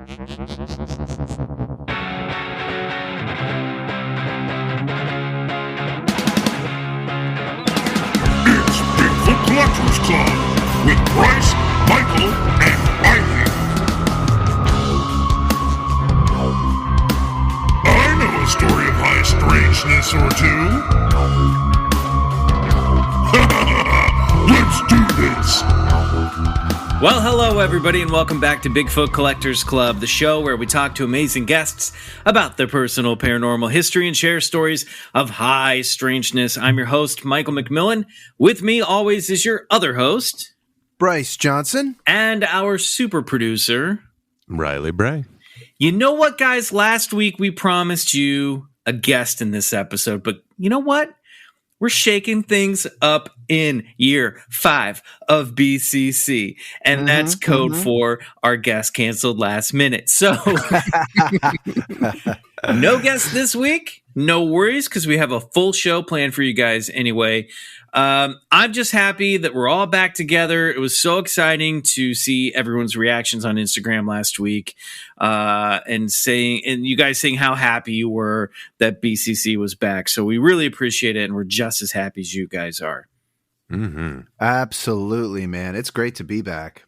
It's Bigfoot Collectors Club with Bryce, Michael, and Riley. I know a story of high strangeness or two. Let's do this. Well, hello, everybody, and welcome back to Bigfoot Collectors Club, the show where we talk to amazing guests about their personal paranormal history and share stories of high strangeness. I'm your host, Michael McMillan. With me always is your other host, Bryce Johnson. And our super producer, Riley Bray. You know what, guys? Last week we promised you a guest in this episode, but you know what? We're shaking things up in year 5 of BCC, and that's code for our guest canceled last minute. So, no guest this week. No worries, because we have a full show planned for you guys anyway. I'm just happy that we're all back together. It was so exciting to see everyone's reactions on Instagram last week, and you guys saying how happy you were that BCC was back. So we really appreciate it, and we're just as happy as you guys are. Mm-hmm. Absolutely, man. It's great to be back.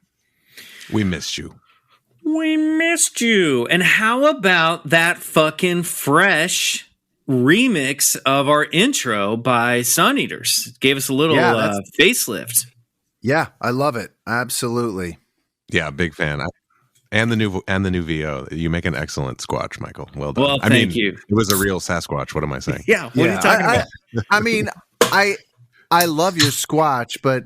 We missed you. We missed you. And how about that fucking fresh remix of our intro by Suneaters? It gave us a little facelift. Yeah, I love it. Absolutely. Yeah, big fan. And the new VO. You make an excellent Squatch, Michael. Well done. Well, thank you. It was a real Sasquatch. What am I saying? Yeah, what are you talking about? I mean, I love your Squatch, but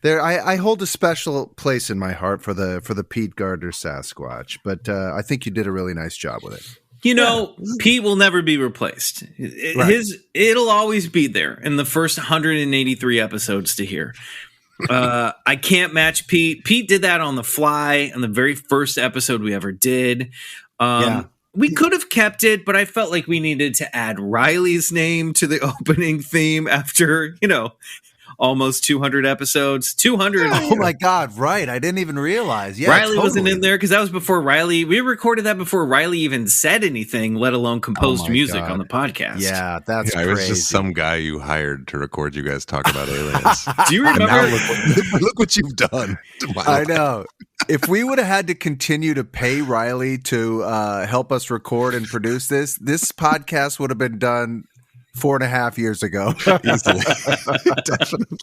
I hold a special place in my heart for the Pete Gardner Sasquatch. But I think you did a really nice job with it. You know, Pete will never be replaced. It'll always be there in the first 183 episodes to hear. I can't match Pete. Pete did that on the fly on the very first episode we ever did. We could have kept it, but I felt like we needed to add Riley's name to the opening theme after, almost 200 episodes. 200. Oh my God, right. I didn't even realize. Yeah, Riley wasn't in there because that was before Riley. We recorded that before Riley even said anything, let alone composed music on the podcast. Yeah, that's crazy. It was just some guy you hired to record you guys talk about aliens. Do you remember? Now look what you've done. I know. If we would have had to continue to pay Riley to help us record and produce this podcast would have been done 4.5 years ago. Easily. Definitely.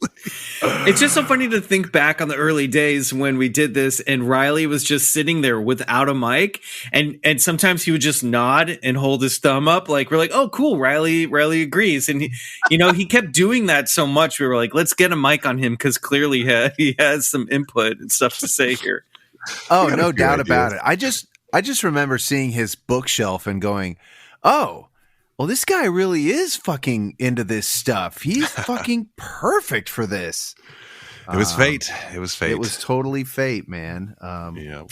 It's just so funny to think back on the early days when we did this and Riley was just sitting there without a mic, and sometimes he would just nod and hold his thumb up like we're like, oh cool, Riley agrees. And he kept doing that so much we were like, let's get a mic on him because clearly he has some input and stuff to say here. Oh, no doubt about it. I just remember seeing his bookshelf and going, oh, well, this guy really is fucking into this stuff. He's fucking perfect for this. It was fate. It was fate. It was totally fate, man. Yeah.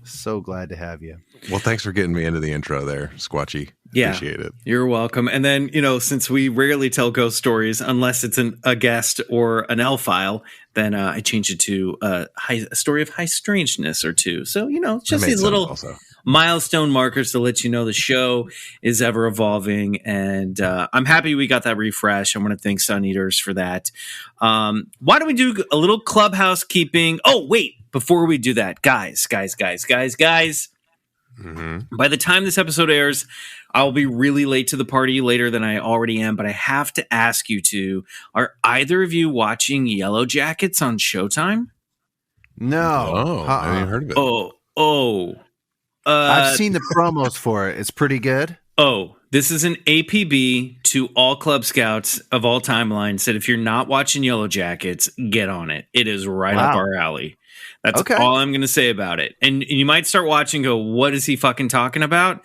So glad to have you. Well, thanks for getting me into the intro there, Squatchy. Yeah, appreciate it. You're welcome. And then, since we rarely tell ghost stories unless it's a guest or an L file, then I change it to a story of high strangeness or two. So, just these little milestone markers to let you know the show is ever evolving. And I'm happy we got that refresh. I want to thank Suneaters for that. Why don't we do a little clubhouse keeping? Oh, wait, before we do that, guys. Mm-hmm. By the time this episode airs, I'll be really late to the party, later than I already am, but I have to ask you two, are either of you watching Yellow Jackets on Showtime? No. Oh, I haven't heard of it. I've seen the promos for it. It's pretty good. Oh, this is an APB to all Club Scouts of all timelines that if you're not watching Yellow Jackets, get on it. It is right up our alley. That's all I'm going to say about it. And you might start watching and go, what is he fucking talking about?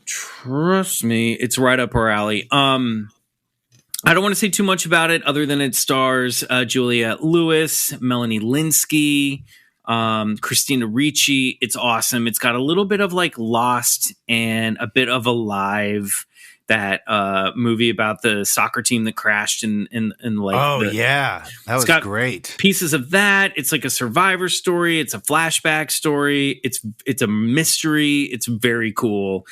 Trust me, it's right up our alley. I don't want to say too much about it other than it stars Juliette Lewis, Melanie Linsky, Christina Ricci. It's awesome. It's got a little bit of like Lost and a bit of Alive. that movie about the soccer team that crashed in like. Oh yeah, that was great. Pieces of that. It's like a survivor story. It's a flashback story. It's a mystery. It's very cool.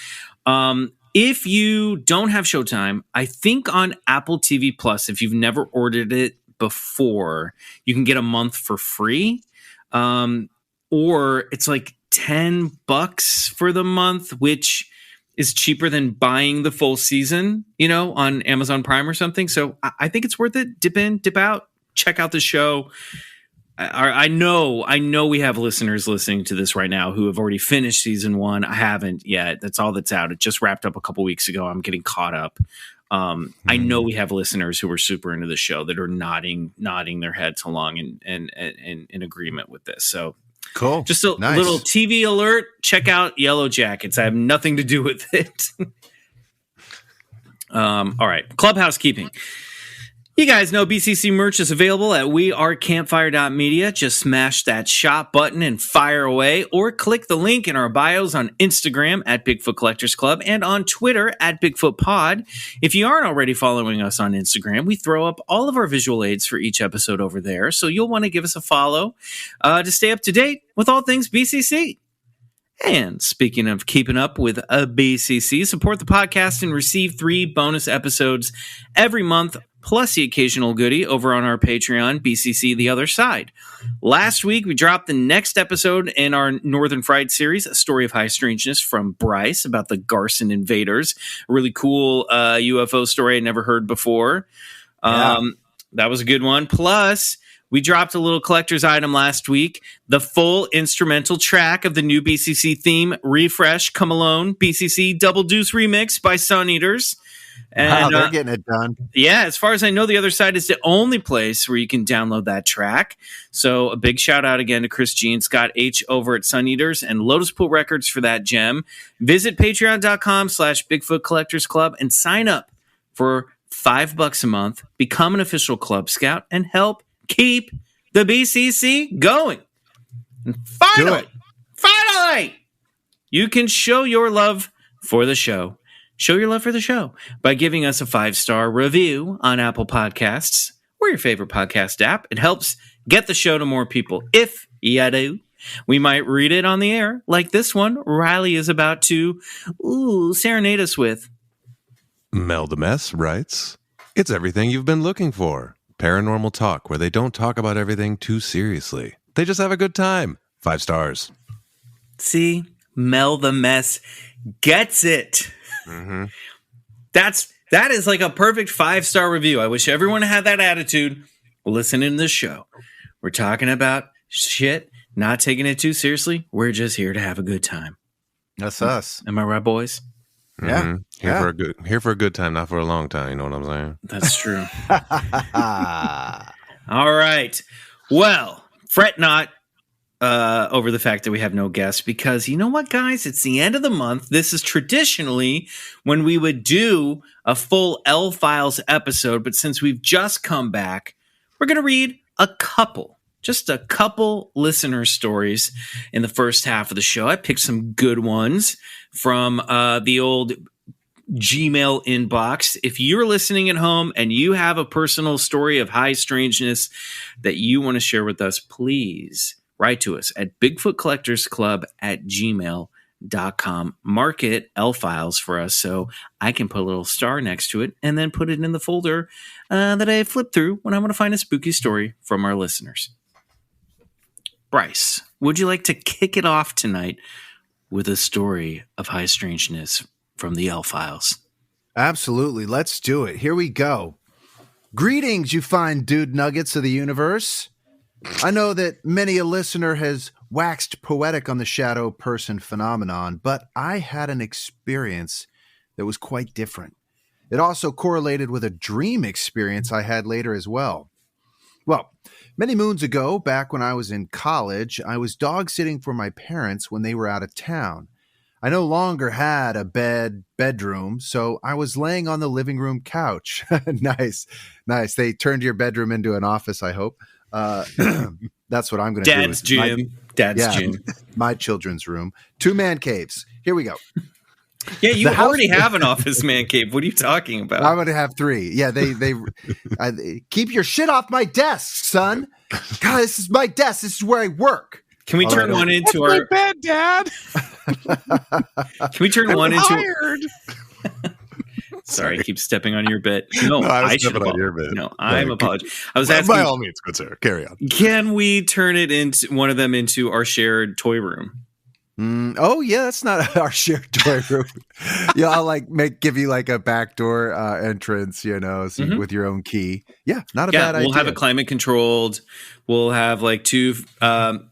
If you don't have Showtime, I think on Apple TV Plus, if you've never ordered it before, you can get a month for free. Or it's like $10 for the month, which is cheaper than buying the full season, on Amazon Prime or something. So I think it's worth it. Dip in, dip out, check out the show. I know we have listeners listening to this right now who have already finished season 1. I haven't yet. That's all that's out. It just wrapped up a couple weeks ago. I'm getting caught up. I know we have listeners who are super into the show that are nodding their heads along and in agreement with this. So cool. Just a little TV alert. Check out Yellow Jackets. I have nothing to do with it. All right. Club housekeeping. You guys know BCC merch is available at wearecampfire.media. Just smash that shop button and fire away, or click the link in our bios on Instagram at Bigfoot Collectors Club and on Twitter at Bigfoot Pod. If you aren't already following us on Instagram, we throw up all of our visual aids for each episode over there, so you'll want to give us a follow to stay up to date with all things BCC. And speaking of keeping up with a BCC, support the podcast and receive 3 bonus episodes every month, plus the occasional goodie over on our Patreon, BCC The Other Side. Last week, we dropped the next episode in our Northern Fried series, A Story of High Strangeness from Bryce about the Garson invaders. A really cool UFO story I never heard before. That was a good one. Plus, we dropped a little collector's item last week, the full instrumental track of the new BCC theme, Refresh, Come Alone, BCC Double Deuce Remix by Suneaters. And, wow, they're getting it done. Yeah, as far as I know, The Other Side is the only place where you can download that track. So a big shout out again to Chris G and Scott H over at Suneaters and Lotuspool Records for that gem. Visit patreon.com/BigfootCollectorsClub and sign up for $5 a month. Become an official Club Scout and help keep the BCC going. And finally, you can show your love for the show. Show your love for the show by giving us a 5-star review on Apple Podcasts or your favorite podcast app. It helps get the show to more people. If you do, we might read it on the air, like this one Riley is about to serenade us with. Mel the Mess writes, "It's everything you've been looking for. Paranormal talk where they don't talk about everything too seriously. They just have a good time. 5 stars. See, Mel the Mess gets it. Mm-hmm. That is like a perfect 5-star review. I wish everyone had that attitude listening to this show. We're talking about shit, not taking it too seriously. We're just here to have a good time. That's us. Am I right, boys? Yeah. Mm-hmm. Here for a good time, not for a long time. You know what I'm saying? That's true. All right. Well, fret not over the fact that we have no guests, because you know what, guys? It's the end of the month. This is traditionally when we would do a full L-Files episode, but since we've just come back, we're going to read just a couple listener stories in the first half of the show. I picked some good ones from the old Gmail inbox. If you're listening at home and you have a personal story of high strangeness that you want to share with us, please write to us at BigfootCollectorsClub@gmail.com. Mark it L-Files for us so I can put a little star next to it and then put it in the folder that I flip through when I want to find a spooky story from our listeners. Bryce, would you like to kick it off tonight with a story of high strangeness from the L-Files? Absolutely. Let's do it. Here we go. Greetings, you fine dude nuggets of the universe. I know that many a listener has waxed poetic on the shadow person phenomenon, but I had an experience that was quite different. It also correlated with a dream experience I had later as well. Well, many moons ago, back when I was in college, I was dog sitting for my parents when they were out of town. I no longer had a bedroom, so I was laying on the living room couch. Nice. They turned your bedroom into an office, I hope. That's what I'm going to do. Dad's gym. My children's room. 2 man caves. Here we go. Yeah, you already have an office man cave. What are you talking about? I'm going to have 3. Yeah, they keep your shit off my desk, son. God, this is my desk. This is where I work. Can we turn one into our bed, Dad? Can we turn one into? Tired. Sorry, I keep stepping on your bit. No, I should stepping on your bit. No, I'm apologizing. I was asking. By all means, good sir, carry on. Can we turn it into one of them into our shared toy room? Oh yeah, that's not our shared toy room. Yeah, I'll give you like a backdoor entrance, with your own key. Yeah, not a bad idea. We'll have it climate controlled. We'll have like 2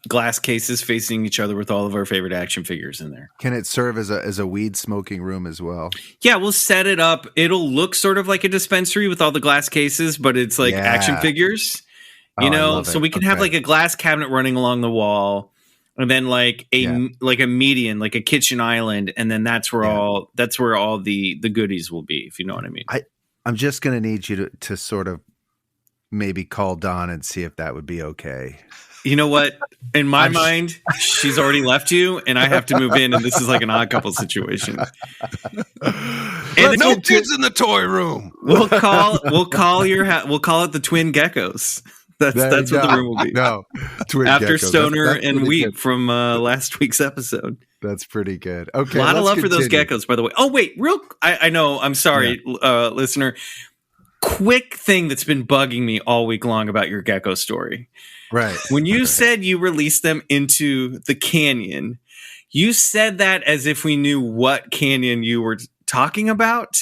glass cases facing each other with all of our favorite action figures in there. Can it serve as a weed smoking room as well? Yeah, we'll set it up. It'll look sort of like a dispensary with all the glass cases, but it's like action figures. So we can have like a glass cabinet running along the wall. And then like a median, like a kitchen island, and then that's where all the goodies will be, if you know what I mean. I'm just gonna need you to sort of maybe call Dawn and see if that would be okay. You know what? In my mind, she's already left you, and I have to move in, and this is like an odd couple situation. And no kids in the toy room. We'll call it the Twin Geckos. That's what the room will be. No, Twin after Geckos. Stoner that's and Wheat good. From last week's episode. That's pretty good. Okay, a lot of love for those geckos, by the way. Oh wait, I know. I'm sorry, listener. Quick thing that's been bugging me all week long about your gecko story. Right. When you said you released them into the canyon, you said that as if we knew what canyon you were talking about.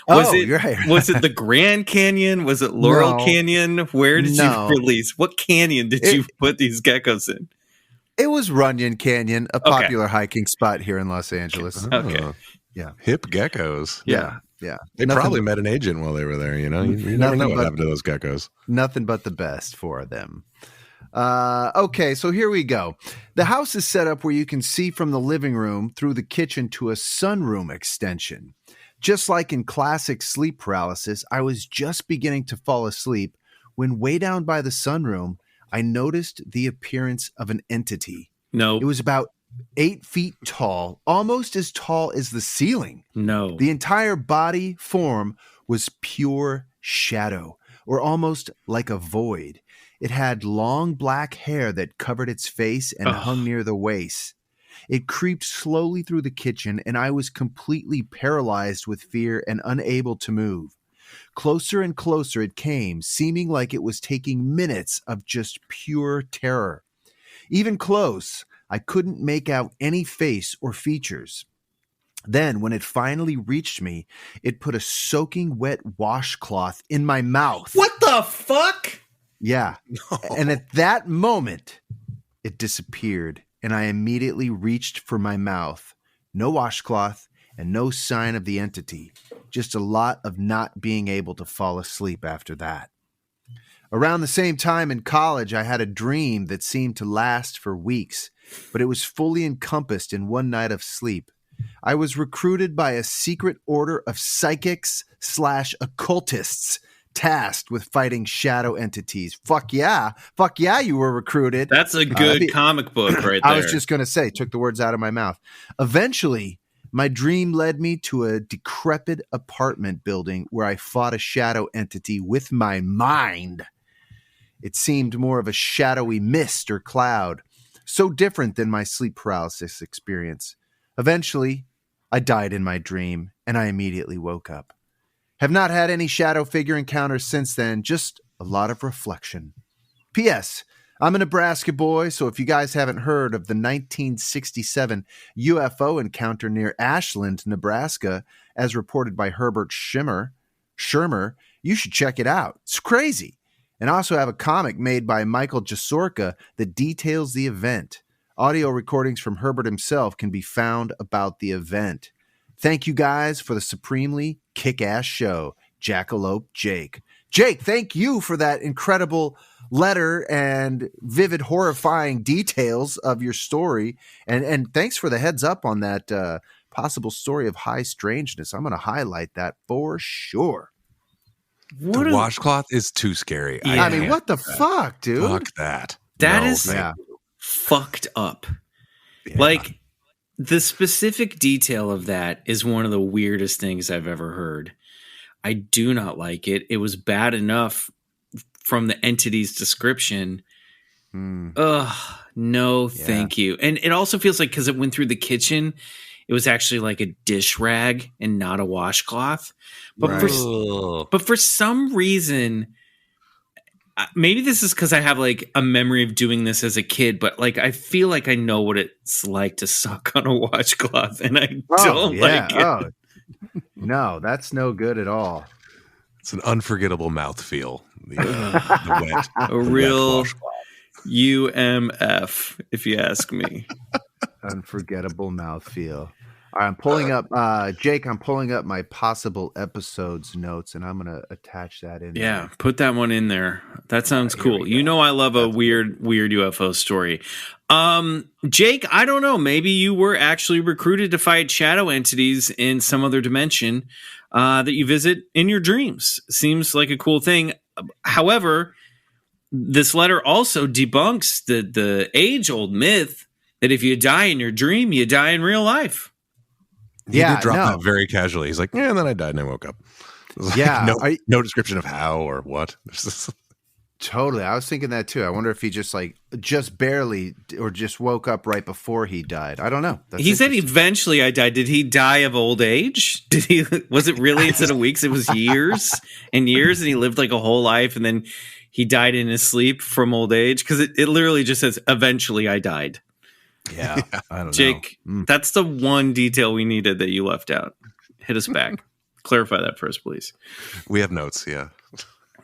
Was it the Grand Canyon? Was it Laurel Canyon? Where did you release? What canyon did you put these geckos in? It was Runyon Canyon, a popular hiking spot here in Los Angeles. Okay. Yeah. Hip geckos. Yeah. They probably met an agent while they were there, you never know what happened to those geckos. Nothing but the best for them. Okay, so here we go. The house is set up where you can see from the living room through the kitchen to a sunroom extension. Just like in classic sleep paralysis, I was just beginning to fall asleep when way down by the sunroom, I noticed the appearance of an entity. No. It was about 8 feet tall, almost as tall as the ceiling. No. The entire body form was pure shadow, or almost like a void. It had long black hair that covered its face and hung near the waist. It creeped slowly through the kitchen, and I was completely paralyzed with fear and unable to move. Closer and closer it came, seeming like it was taking minutes of just pure terror. Even close, I couldn't make out any face or features. Then, when it finally reached me, it put a soaking wet washcloth in my mouth. What the fuck? Yeah. No. And at that moment, it disappeared, and I immediately reached for my mouth. No washcloth and no sign of the entity. Just a lot of not being able to fall asleep after that. Around the same time in college, I had a dream that seemed to last for weeks, but it was fully encompassed in one night of sleep. I was recruited by a secret order of psychics/occultists tasked with fighting shadow entities. Fuck yeah, you were recruited. That's a good comic book right there. I was just going to say, took the words out of my mouth. Eventually, my dream led me to a decrepit apartment building where I fought a shadow entity with my mind. It seemed more of a shadowy mist or cloud, so different than my sleep paralysis experience. Eventually, I died in my dream, and I immediately woke up. Have not had any shadow figure encounters since then, just a lot of reflection. P.S. I'm a Nebraska boy, so if you guys haven't heard of the 1967 UFO encounter near Ashland, Nebraska, as reported by Herbert Schirmer, you should check it out. It's crazy. And I also have a comic made by Michael Jasorka that details the event. Audio recordings from Herbert himself can be found about the event. Thank you guys for the supremely kick-ass show. Jackalope Jake. Jake, thank you for that incredible letter and vivid, horrifying details of your story. And thanks for the heads up on that possible story of high strangeness. I'm going to highlight that for sure. The washcloth is too scary. Yeah. I mean, what the fuck, dude? Fuck that. That is fucked up. Yeah. Like, The specific detail of that is one of the weirdest things I've ever heard. I do not like it. It was bad enough from the entity's description. Ugh, no, thank you. And it also feels like because it went through the kitchen, it was actually like a dish rag and not a washcloth. But for some reason, maybe this is because I have like a memory of doing this as a kid, but like I feel like I know what it's like to suck on a washcloth, and I don't like it. Oh. No, that's no good at all. It's an unforgettable mouthfeel. The wet, a real UMF, if you ask me. Unforgettable mouthfeel. All right, I'm pulling up, Jake, I'm pulling up my possible episodes notes, and I'm going to attach that in. Yeah, put that one in there. That sounds cool. You know I love a weird UFO story. Jake, I don't know. Maybe you were actually recruited to fight shadow entities in some other dimension that you visit in your dreams. Seems like a cool thing. However, this letter also debunks the age-old myth that if you die in your dream, you die in real life. He did drop that very casually. He's like, yeah, and then I died and I woke up. Yeah. No description of how or what. Totally. I was thinking that too. I wonder if he just barely or just woke up right before he died. I don't know. He said eventually I died. Did he die of old age? Was it really instead of weeks? It was years and years, and he lived like a whole life, and then he died in his sleep from old age? Because it literally just says, eventually I died. Yeah, I don't know. Jake, that's the one detail we needed that you left out. Hit us back. Clarify that for us, please. We have notes, yeah.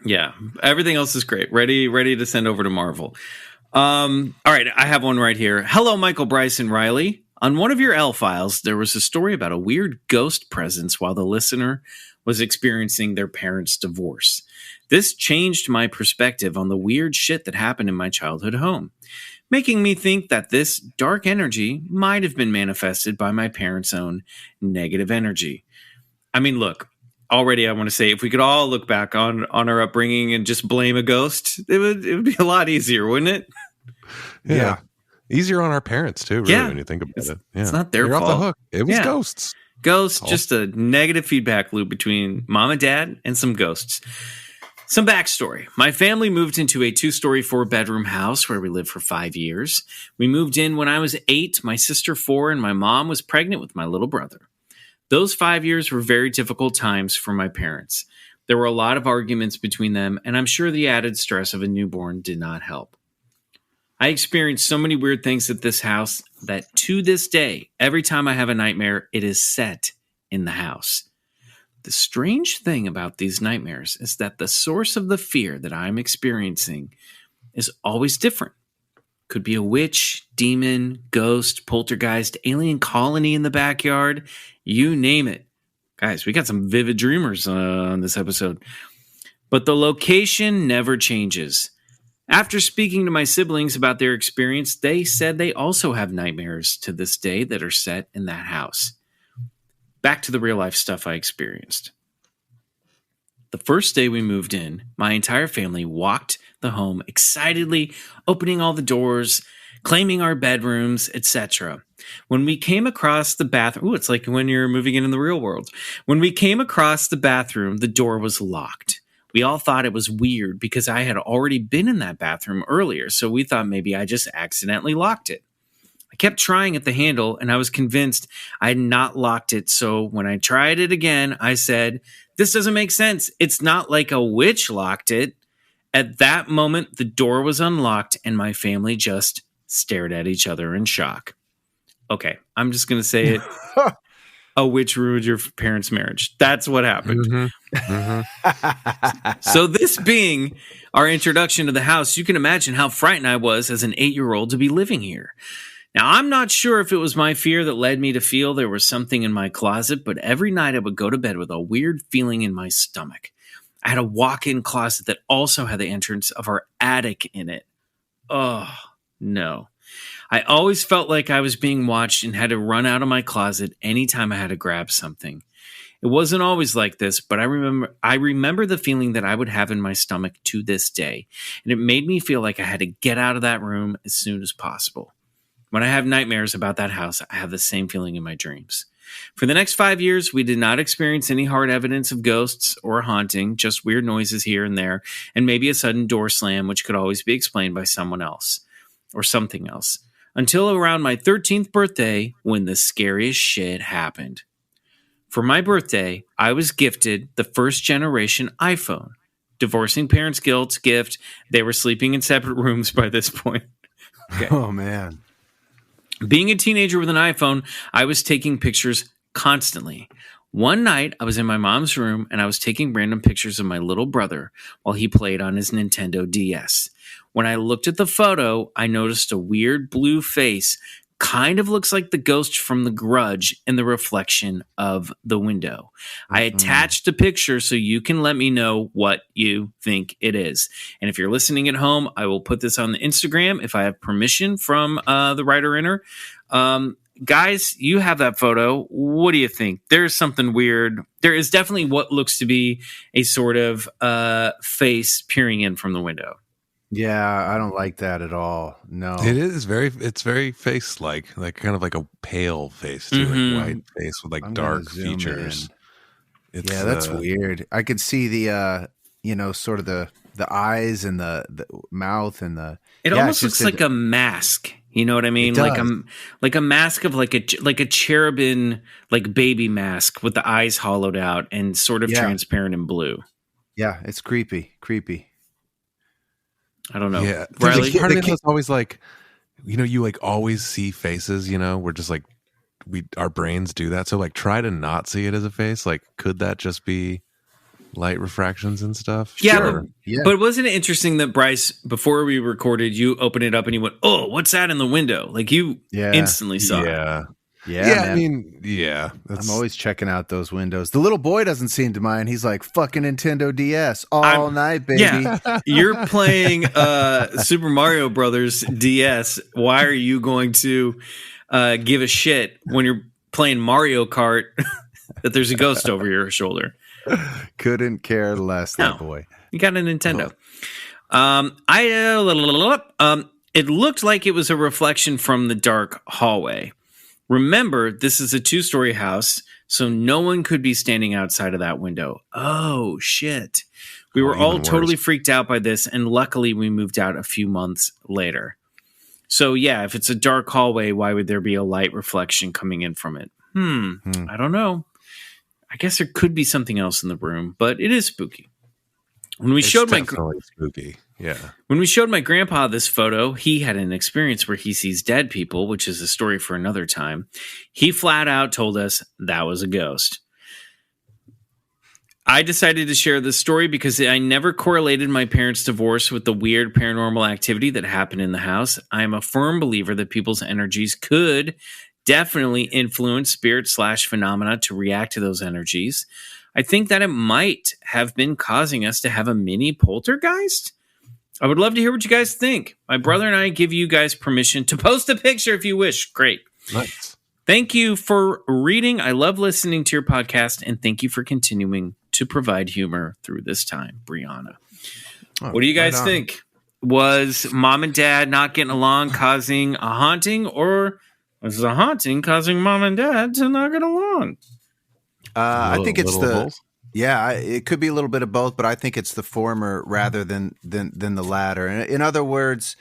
Yeah, everything else is great. Ready to send over to Marvel. All right, I have one right here. Hello, Michael, Bryce, and Riley. On one of your L files, there was a story about a weird ghost presence while the listener was experiencing their parents' divorce. This changed my perspective on the weird shit that happened in my childhood home, making me think that this dark energy might have been manifested by my parents' own negative energy. I mean, look, already I want to say if we could all look back on our upbringing and just blame a ghost, it would be a lot easier, wouldn't it? Yeah. Easier on our parents, too, really, when you think about it. Yeah. It's not their fault. You're off the hook. It was ghosts. Ghosts, just a negative feedback loop between mom and dad and some ghosts. Some backstory. My family moved into a 2-story, 4-bedroom house where we lived for 5 years. We moved in when I was 8, my sister 4, and my mom was pregnant with my little brother. Those 5 years were very difficult times for my parents. There were a lot of arguments between them, and I'm sure the added stress of a newborn did not help. I experienced so many weird things at this house that to this day, every time I have a nightmare, it is set in the house. The strange thing about these nightmares is that the source of the fear that I'm experiencing is always different. Could be a witch, demon, ghost, poltergeist, alien colony in the backyard, you name it. Guys, we got some vivid dreamers on this episode. But the location never changes. After speaking to my siblings about their experience, they said they also have nightmares to this day that are set in that house. Back to the real life stuff I experienced. The first day we moved in, my entire family walked the home excitedly, opening all the doors, claiming our bedrooms, etc. When we came across the bathroom, it's like when you're moving in the real world. When we came across the bathroom, the door was locked. We all thought it was weird because I had already been in that bathroom earlier, so we thought maybe I just accidentally locked it. I kept trying at the handle, and I was convinced I had not locked it, so when I tried it again, I said, "This doesn't make sense. It's not like a witch locked it." At that moment, the door was unlocked, and my family just stared at each other in shock. Okay, I'm just going to say it. A witch ruined your parents' marriage. That's what happened. So this being our introduction to the house, you can imagine how frightened I was as an 8-year-old to be living here. Now, I'm not sure if it was my fear that led me to feel there was something in my closet, but every night I would go to bed with a weird feeling in my stomach. I had a walk-in closet that also had the entrance of our attic in it. Oh, no. I always felt like I was being watched and had to run out of my closet anytime I had to grab something. It wasn't always like this, but I remember the feeling that I would have in my stomach to this day, and it made me feel like I had to get out of that room as soon as possible. When I have nightmares about that house, I have the same feeling in my dreams. For the next 5 years, we did not experience any hard evidence of ghosts or haunting, just weird noises here and there, and maybe a sudden door slam, which could always be explained by someone else or something else. Until around my 13th birthday, when the scariest shit happened. For my birthday, I was gifted the first generation iPhone. Divorcing parents' guilt gift. They were sleeping in separate rooms by this point. Okay. Oh, man. Being a teenager with an iPhone, I was taking pictures constantly. One night, I was in my mom's room and I was taking random pictures of my little brother while he played on his Nintendo DS. When I looked at the photo, I noticed a weird blue face. Kind of looks like the ghost from The Grudge in the reflection of the window. I attached a picture so you can let me know what you think it is. And if you're listening at home, I will put this on the Instagram if I have permission from the writer-inner. Guys, you have that photo. What do you think? There's something weird. There is definitely what looks to be a sort of face peering in from the window. Yeah, I don't like that at all. No, It's very face-like, like kind of like a pale face too, like white face with like I'm dark gonna zoom features. yeah, that's weird. I could see the sort of the eyes and the mouth and the. It almost looks like a mask. You know what I mean? Like a mask of like a cherubim, like baby mask with the eyes hollowed out and sort of transparent and blue. Yeah, it's creepy. I don't know. Yeah, Riley? part of me is always like, you like always see faces. We're just like our brains do that. So like, try to not see it as a face. Like, could that just be light refractions and stuff? Yeah, Sure. But wasn't it interesting that Bryce, before we recorded, you opened it up and you went, "Oh, what's that in the window?" Like you instantly saw it. Yeah, man. I mean, I'm always checking out those windows. The little boy doesn't seem to mind. He's like, fucking Nintendo DS all night, baby. Yeah, you're playing Super Mario Brothers DS. Why are you going to give a shit when you're playing Mario Kart that there's a ghost over your shoulder? Couldn't care less, that boy. You got a Nintendo. It looked like it was a reflection from the dark hallway. Remember, this is a 2-story house, so no one could be standing outside of that window. Oh, shit. We were all totally freaked out by this, and luckily we moved out a few months later. So, yeah, if it's a dark hallway, why would there be a light reflection coming in from it? I don't know. I guess there could be something else in the room, but it is spooky. When we showed spooky. Yeah. When we showed my grandpa this photo, he had an experience where he sees dead people, which is a story for another time. He flat out told us that was a ghost. I decided to share this story because I never correlated my parents' divorce with the weird paranormal activity that happened in the house. I am a firm believer that people's energies could definitely influence spirit/phenomena to react to those energies. I think that it might have been causing us to have a mini poltergeist. I would love to hear what you guys think. My brother and I give you guys permission to post a picture if you wish. Great. Nice. Thank you for reading. I love listening to your podcast, and thank you for continuing to provide humor through this time, Brianna. What do you guys think? Was mom and dad not getting along causing a haunting, or was the haunting causing mom and dad to not get along? I think it's it could be a little bit of both, but I think it's the former rather than the latter. In other words,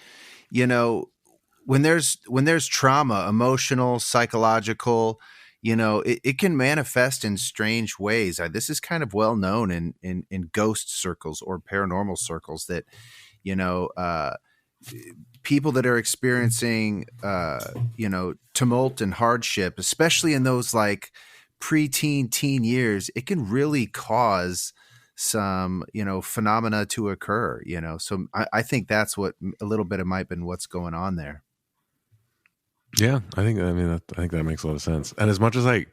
when there's trauma, emotional, psychological, it can manifest in strange ways. This is kind of well known in ghost circles or paranormal circles that, people that are experiencing, tumult and hardship, especially in those like teen years, it can really cause some, phenomena to occur, So I think that's what a little bit of might have been what's going on there. Yeah, I think that makes a lot of sense. And as much as I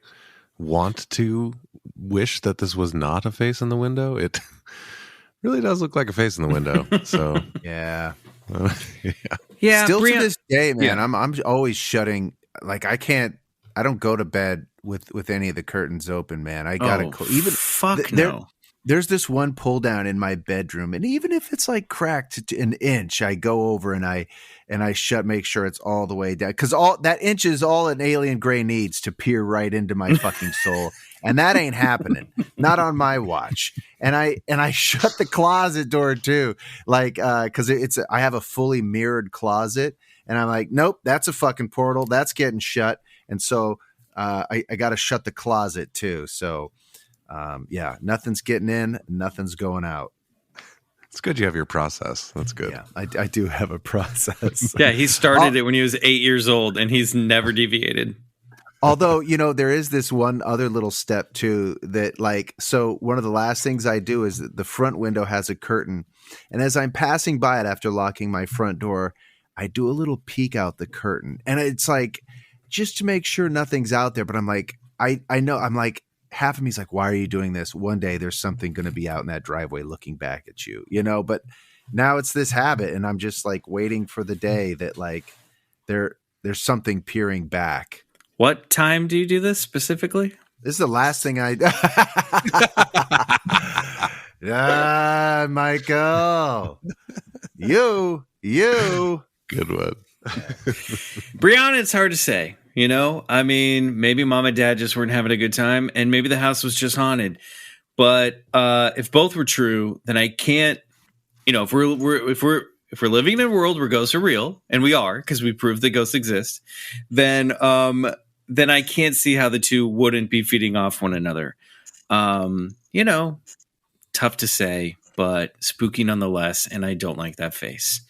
want to wish that this was not a face in the window, it really does look like a face in the window. So yeah. Yeah. Still to this day, man, I'm always shutting. Like I don't go to bed with any of the curtains open, man. I gotta fuck no. There's this one pull down in my bedroom, and even if it's like cracked to an inch, I go over and I make sure it's all the way down, because all that inch is all an alien gray needs to peer right into my fucking soul, and that ain't happening, not on my watch. And I shut the closet door too, like because I have a fully mirrored closet, and I'm like, nope, that's a fucking portal, that's getting shut, and so I got to shut the closet too. So. Yeah, nothing's getting in, nothing's going out. It's good you have your process. That's good. Yeah, I do have a process. Yeah, he started it when he was 8 years old, and he's never deviated. Although, there is this one other little step too that, like, so one of the last things I do is the front window has a curtain, and as I'm passing by it after locking my front door, I do a little peek out the curtain, and it's like just to make sure nothing's out there. But I'm like, I know, I'm like. Half of me's like, why are you doing this? One day there's something going to be out in that driveway looking back at you, but now it's this habit, and I'm just like waiting for the day that like there's something peering back. What time do you do this specifically? This is the last thing I Michael. You. Good one. Brianna, it's hard to say. I mean, maybe mom and dad just weren't having a good time, and maybe the house was just haunted. But if both were true, then I can't. If we're living in a world where ghosts are real, and we are, because we proved that ghosts exist, then I can't see how the two wouldn't be feeding off one another. Tough to say, but spooky nonetheless, and I don't like that face.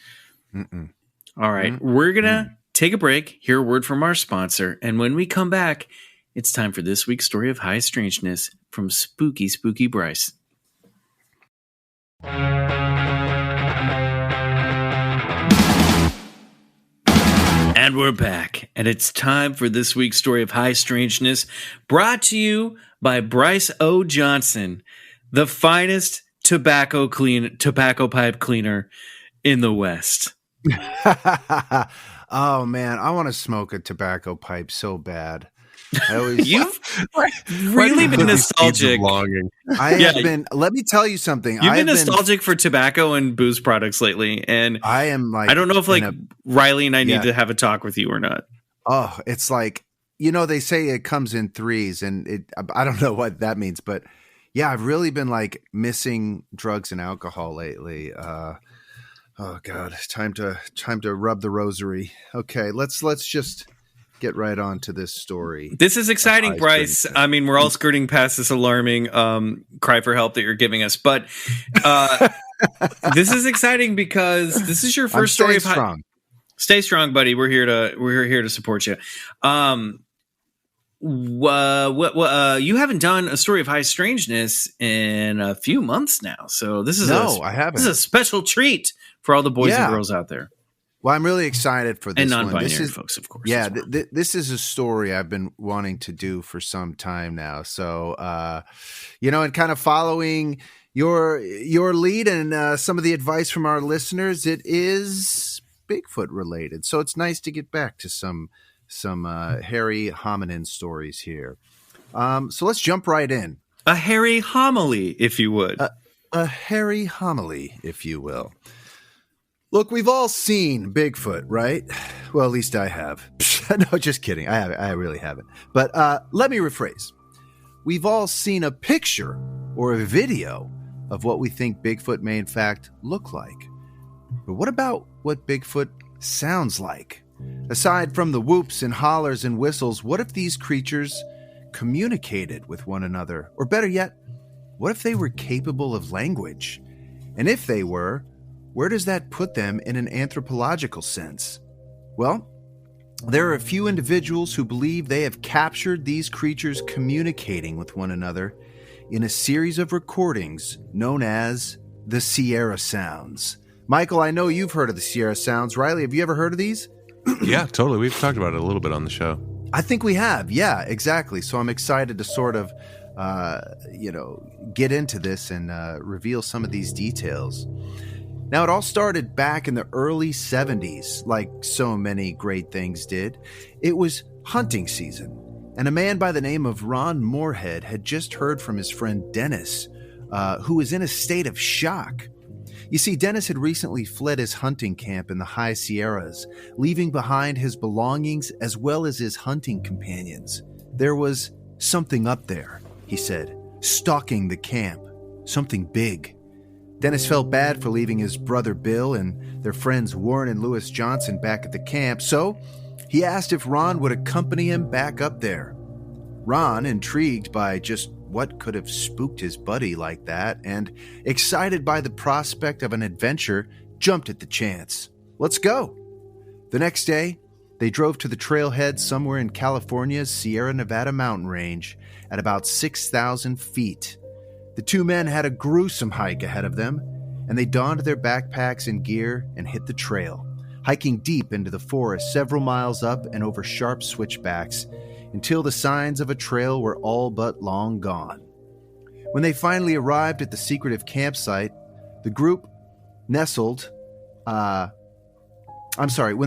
Mm-mm. All right, we're gonna. Take a break, hear a word from our sponsor, and when we come back, it's time for this week's story of high strangeness from Spooky Bryce. And we're back, and it's time for this week's story of high strangeness, brought to you by Bryce O. Johnson, the finest tobacco pipe cleaner in the West. Oh man, I want to smoke a tobacco pipe so bad. You've really been nostalgic. I have been. Let me tell you something. You've been nostalgic for tobacco and booze products lately, and I am like. I don't know if Riley and I need to have a talk with you or not. Oh, it's like they say it comes in threes, and I don't know what that means, but yeah, I've really been like missing drugs and alcohol lately. Oh God, time to rub the rosary. Okay, let's just get right on to this story. This is exciting, Bryce. I mean, we're all skirting past this alarming cry for help that you're giving us, but this is exciting because this is your first story of strong. Stay strong, buddy. We're here to support you. You haven't done a story of high strangeness in a few months now, so this is I haven't. This is a special treat for all the boys and girls out there. Well, I'm really excited for this and non-binary folks, of course. Yeah, this is a story I've been wanting to do for some time now. So, and kind of following your lead and some of the advice from our listeners, it is Bigfoot related. So it's nice to get back to some hairy hominin stories here. So let's jump right in. A hairy homily, if you would. A hairy homily, if you will. Look, we've all seen Bigfoot, right? Well, at least I have. No, just kidding. I really haven't. But let me rephrase. We've all seen a picture or a video of what we think Bigfoot may in fact look like. But what about what Bigfoot sounds like? Aside from the whoops and hollers and whistles, what if these creatures communicated with one another? Or better yet, what if they were capable of language? And if they were, where does that put them in an anthropological sense? Well, there are a few individuals who believe they have captured these creatures communicating with one another in a series of recordings known as the Sierra Sounds. Michael, I know you've heard of the Sierra Sounds. Riley, have you ever heard of these? Yeah, totally. We've talked about it a little bit on the show. I think we have. Yeah, exactly. So I'm excited to sort of, get into this and reveal some of these details. Now, it all started back in the early 70s, like so many great things did. It was hunting season, and a man by the name of Ron Moorhead had just heard from his friend Dennis who was in a state of shock. You see, Dennis had recently fled his hunting camp in the high Sierras, leaving behind his belongings as well as his hunting companions. There was something up there, he said, stalking the camp, something big. Dennis felt bad for leaving his brother Bill and their friends Warren and Lewis Johnson back at the camp, so he asked if Ron would accompany him back up there. Ron, intrigued by just what could have spooked his buddy like that, and excited by the prospect of an adventure, jumped at the chance. Let's go. The next day, they drove to the trailhead somewhere in California's Sierra Nevada mountain range at about 6,000 feet. The two men had a gruesome hike ahead of them, and they donned their backpacks and gear and hit the trail, hiking deep into the forest several miles up and over sharp switchbacks until the signs of a trail were all but long gone. When they finally arrived at the secretive campsite, the group when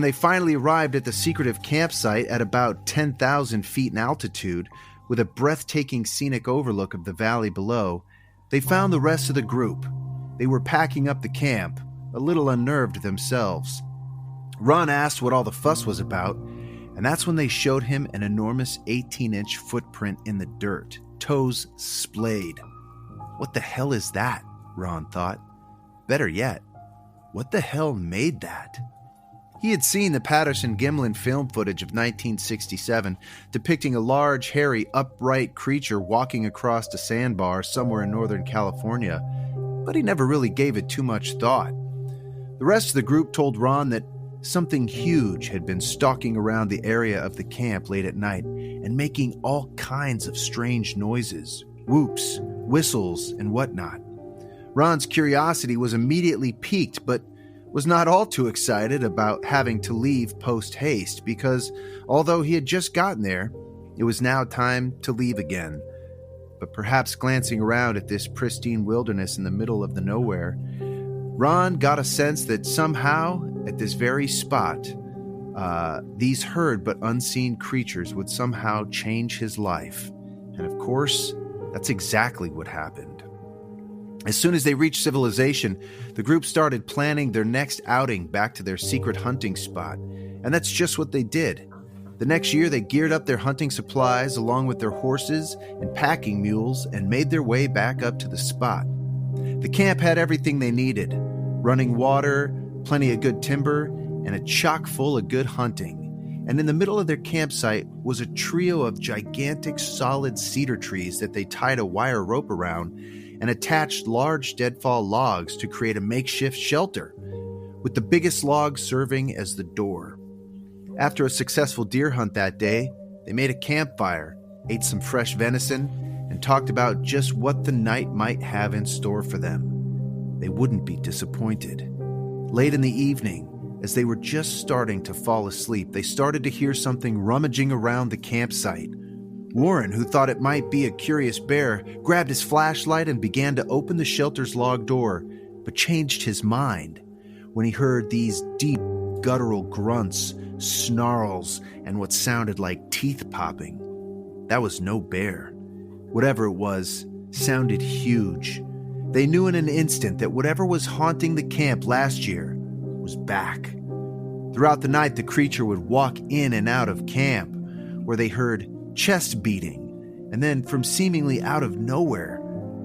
they finally arrived at the secretive campsite at about 10,000 feet in altitude, with a breathtaking scenic overlook of the valley below, they found the rest of the group. They were packing up the camp, a little unnerved themselves. Ron asked what all the fuss was about, and that's when they showed him an enormous 18-inch footprint in the dirt, toes splayed. What the hell is that? Ron thought. Better yet, what the hell made that? He had seen the Patterson-Gimlin film footage of 1967 depicting a large, hairy, upright creature walking across a sandbar somewhere in Northern California, but he never really gave it too much thought. The rest of the group told Ron that something huge had been stalking around the area of the camp late at night and making all kinds of strange noises, whoops, whistles, and whatnot. Ron's curiosity was immediately piqued, but was not all too excited about having to leave post-haste because, although he had just gotten there, it was now time to leave again. But perhaps glancing around at this pristine wilderness in the middle of the nowhere, Ron got a sense that somehow, at this very spot, these heard but unseen creatures would somehow change his life. And of course, that's exactly what happened. As soon as they reached civilization, the group started planning their next outing back to their secret hunting spot, and that's just what they did. The next year, they geared up their hunting supplies along with their horses and packing mules and made their way back up to the spot. The camp had everything they needed: running water, plenty of good timber, and a chock full of good hunting. And in the middle of their campsite was a trio of gigantic solid cedar trees that they tied a wire rope around and attached large deadfall logs to create a makeshift shelter, with the biggest log serving as the door. After a successful deer hunt that day, they made a campfire, ate some fresh venison, and talked about just what the night might have in store for them. They wouldn't be disappointed. Late in the evening, as they were just starting to fall asleep, they started to hear something rummaging around the campsite. Warren, who thought it might be a curious bear, grabbed his flashlight and began to open the shelter's log door, but changed his mind when he heard these deep, guttural grunts, snarls, and what sounded like teeth popping. That was no bear. Whatever it was sounded huge. They knew in an instant that whatever was haunting the camp last year was back. Throughout the night, the creature would walk in and out of camp, where they heard chest beating, and then from seemingly out of nowhere,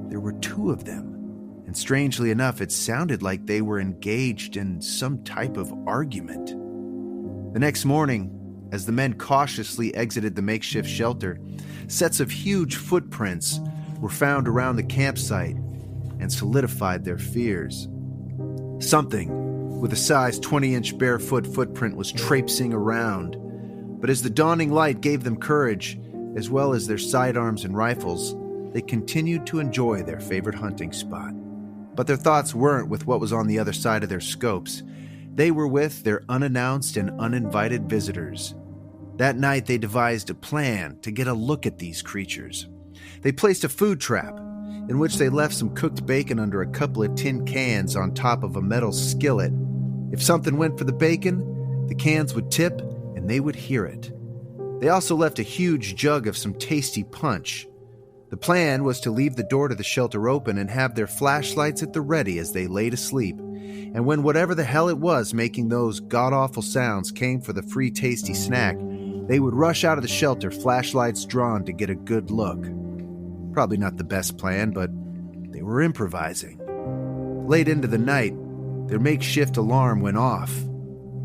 there were two of them. And strangely enough, it sounded like they were engaged in some type of argument. The next morning, as the men cautiously exited the makeshift shelter, sets of huge footprints were found around the campsite and solidified their fears. Something with a size 20-inch barefoot footprint was traipsing around, but as the dawning light gave them courage, as well as their sidearms and rifles, they continued to enjoy their favorite hunting spot. But their thoughts weren't with what was on the other side of their scopes. They were with their unannounced and uninvited visitors. That night, they devised a plan to get a look at these creatures. They placed a food trap, in which they left some cooked bacon under a couple of tin cans on top of a metal skillet. If something went for the bacon, the cans would tip and they would hear it. They also left a huge jug of some tasty punch. The plan was to leave the door to the shelter open and have their flashlights at the ready as they lay to sleep. And when whatever the hell it was making those god-awful sounds came for the free tasty snack, they would rush out of the shelter, flashlights drawn to get a good look. Probably not the best plan, but they were improvising. Late into the night, their makeshift alarm went off.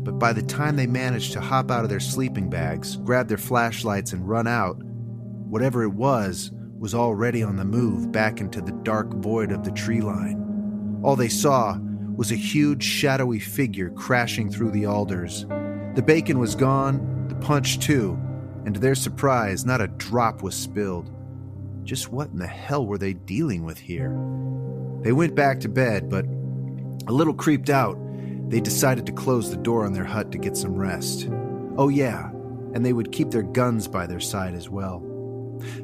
But by the time they managed to hop out of their sleeping bags, grab their flashlights and run out, whatever it was already on the move back into the dark void of the tree line. All they saw was a huge shadowy figure crashing through the alders. The bacon was gone, the punch too, and to their surprise, not a drop was spilled. Just what in the hell were they dealing with here? They went back to bed, but a little creeped out, they decided to close the door on their hut to get some rest. Oh yeah, and they would keep their guns by their side as well.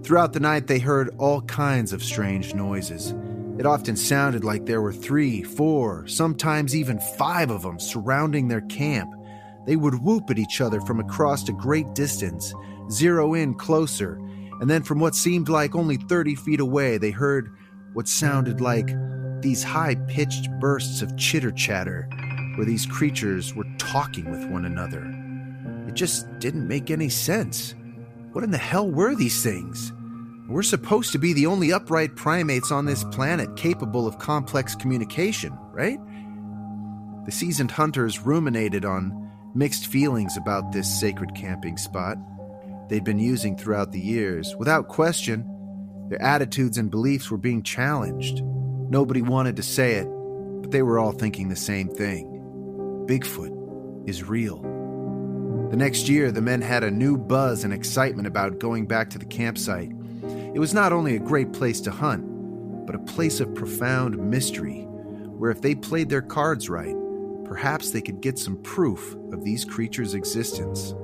Throughout the night, they heard all kinds of strange noises. It often sounded like there were 3, 4, sometimes even 5 of them surrounding their camp. They would whoop at each other from across a great distance, zero in closer, and then from what seemed like only 30 feet away, they heard what sounded like these high-pitched bursts of chitter-chatter, where these creatures were talking with one another. It just didn't make any sense. What in the hell were these things? We're supposed to be the only upright primates on this planet capable of complex communication, right? The seasoned hunters ruminated on mixed feelings about this sacred camping spot they'd been using throughout the years. Without question, their attitudes and beliefs were being challenged. Nobody wanted to say it, but they were all thinking the same thing. Bigfoot is real. The next year, the men had a new buzz and excitement about going back to the campsite. It was not only a great place to hunt, but a place of profound mystery, where if they played their cards right, perhaps they could get some proof of these creatures' existence.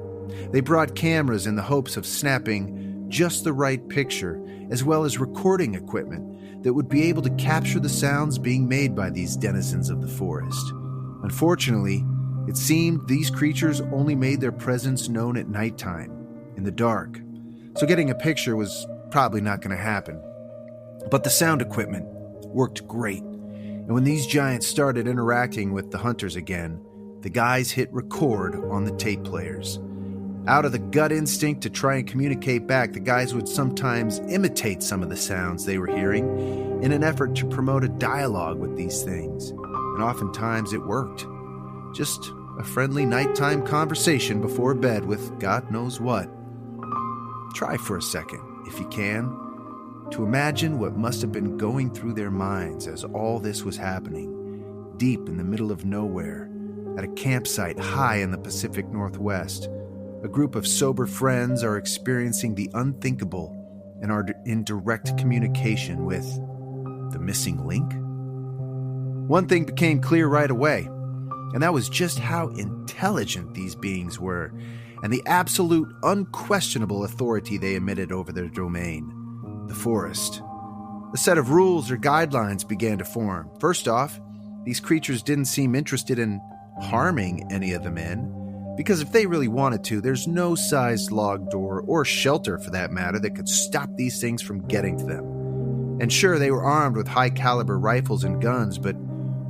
They brought cameras in the hopes of snapping just the right picture, as well as recording equipment that would be able to capture the sounds being made by these denizens of the forest. Unfortunately, it seemed these creatures only made their presence known at nighttime, in the dark, so getting a picture was probably not going to happen. But the sound equipment worked great, and when these giants started interacting with the hunters again, the guys hit record on the tape players. Out of the gut instinct to try and communicate back, the guys would sometimes imitate some of the sounds they were hearing in an effort to promote a dialogue with these things, and oftentimes it worked. Just a friendly nighttime conversation before bed with God knows what. Try for a second, if you can, to imagine what must have been going through their minds as all this was happening, deep in the middle of nowhere, at a campsite high in the Pacific Northwest. A group of sober friends are experiencing the unthinkable and are in direct communication with the missing link. One thing became clear right away, and that was just how intelligent these beings were, and the absolute unquestionable authority they emitted over their domain, the forest. A set of rules or guidelines began to form. First off, these creatures didn't seem interested in harming any of the men, because if they really wanted to, there's no sized log door, or shelter for that matter, that could stop these things from getting to them. And sure, they were armed with high-caliber rifles and guns, but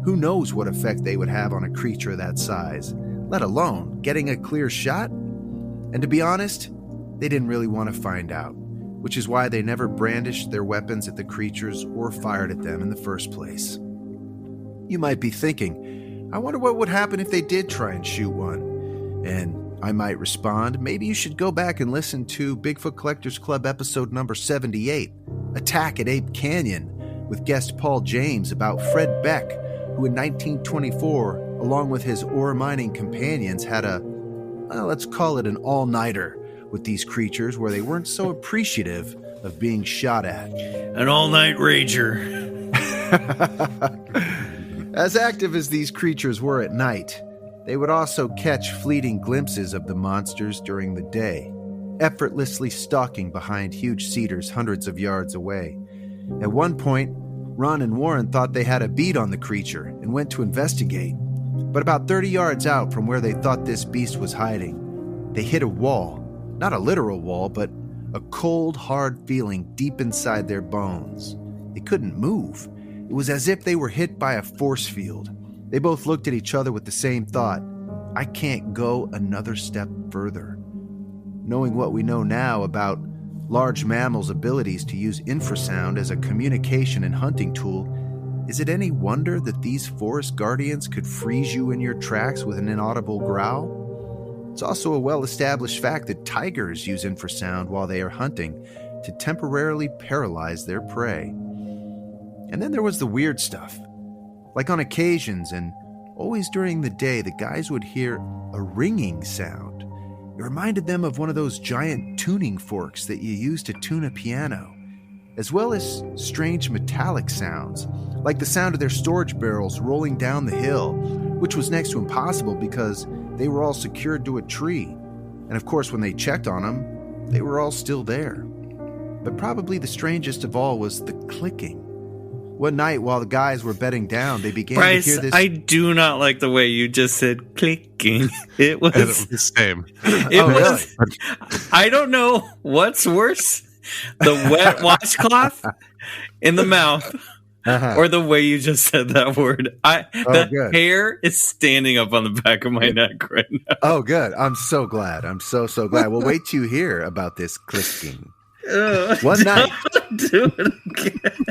who knows what effect they would have on a creature that size, let alone getting a clear shot? And to be honest, they didn't really want to find out, which is why they never brandished their weapons at the creatures or fired at them in the first place. You might be thinking, I wonder what would happen if they did try and shoot one. And I might respond, maybe you should go back and listen to Bigfoot Collectors Club episode number 78, Attack at Ape Canyon, with guest Paul James about Fred Beck, who in 1924, along with his ore mining companions, had a, let's call it an all-nighter with these creatures where they weren't so appreciative of being shot at. An all-night rager. As active as these creatures were at night, they would also catch fleeting glimpses of the monsters during the day, effortlessly stalking behind huge cedars hundreds of yards away. At one point, Ron and Warren thought they had a bead on the creature and went to investigate. But about 30 yards out from where they thought this beast was hiding, they hit a wall. Not a literal wall, but a cold, hard feeling deep inside their bones. They couldn't move. It was as if they were hit by a force field. They both looked at each other with the same thought. I can't go another step further. Knowing what we know now about large mammals' abilities to use infrasound as a communication and hunting tool, is it any wonder that these forest guardians could freeze you in your tracks with an inaudible growl? It's also a well-established fact that tigers use infrasound while they are hunting to temporarily paralyze their prey. And then there was the weird stuff. Like on occasions, and always during the day, the guys would hear a ringing sound. It reminded them of one of those giant tuning forks that you use to tune a piano, as well as strange metallic sounds, like the sound of their storage barrels rolling down the hill, which was next to impossible because they were all secured to a tree. And of course, when they checked on them, they were all still there. But probably the strangest of all was the clicking. One night while the guys were bedding down, they began to hear this... I do not like the way you just said clicking. It was the same. It was. Really? I don't know what's worse, the wet washcloth in the mouth, or the way you just said that word. The hair is standing up on the back of my neck right now. Oh, good. I'm so glad. I'm so glad. Well, wait till you hear about this clicking. One night. Do it again.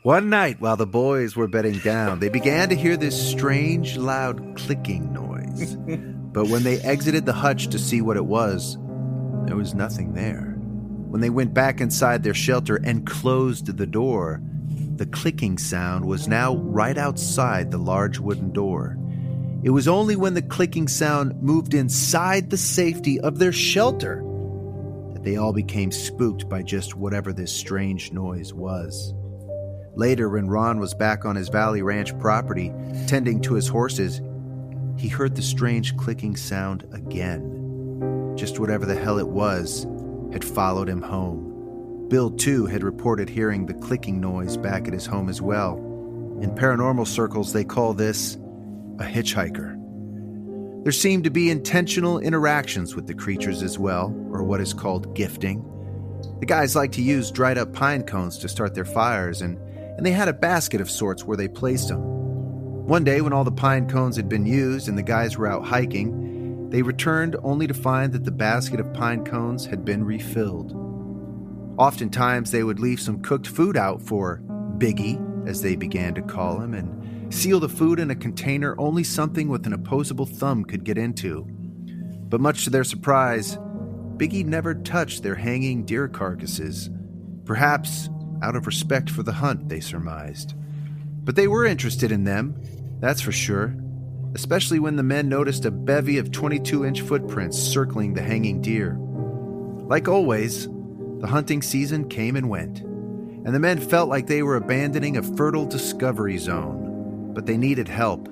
One night, while the boys were bedding down, they began to hear this strange, loud clicking noise. But when they exited the hutch to see what it was, there was nothing there. When they went back inside their shelter and closed the door, the clicking sound was now right outside the large wooden door. It was only when the clicking sound moved inside the safety of their shelter that they all became spooked by just whatever this strange noise was. Later, when Ron was back on his Valley Ranch property, tending to his horses, he heard the strange clicking sound again. Just whatever the hell it was had followed him home. Bill, too, had reported hearing the clicking noise back at his home as well. In paranormal circles, they call this a hitchhiker. There seemed to be intentional interactions with the creatures as well, or what is called gifting. The guys liked to use dried-up pine cones to start their fires, and they had a basket of sorts where they placed them. One day, when all the pine cones had been used and the guys were out hiking, they returned only to find that the basket of pine cones had been refilled. Oftentimes, they would leave some cooked food out for Biggie, as they began to call him, and seal the food in a container only something with an opposable thumb could get into. But much to their surprise, Biggie never touched their hanging deer carcasses. Perhaps out of respect for the hunt, they surmised. But they were interested in them, that's for sure, especially when the men noticed a bevy of 22-inch footprints circling the hanging deer. Like always, the hunting season came and went, and the men felt like they were abandoning a fertile discovery zone, but they needed help.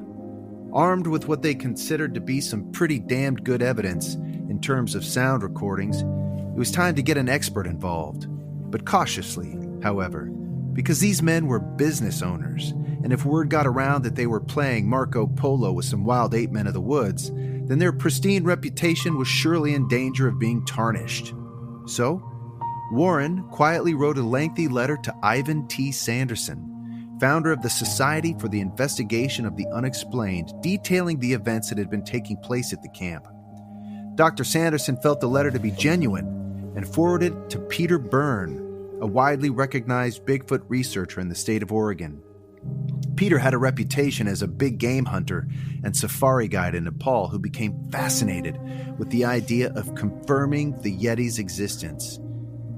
Armed with what they considered to be some pretty damned good evidence in terms of sound recordings, it was time to get an expert involved, but cautiously, however, because these men were business owners, and if word got around that they were playing Marco Polo with some wild ape men of the woods, then their pristine reputation was surely in danger of being tarnished. So, Warren quietly wrote a lengthy letter to Ivan T. Sanderson, founder of the Society for the Investigation of the Unexplained, detailing the events that had been taking place at the camp. Dr. Sanderson felt the letter to be genuine and forwarded it to Peter Byrne, a widely recognized Bigfoot researcher in the state of Oregon. Peter had a reputation as a big game hunter and safari guide in Nepal who became fascinated with the idea of confirming the Yeti's existence.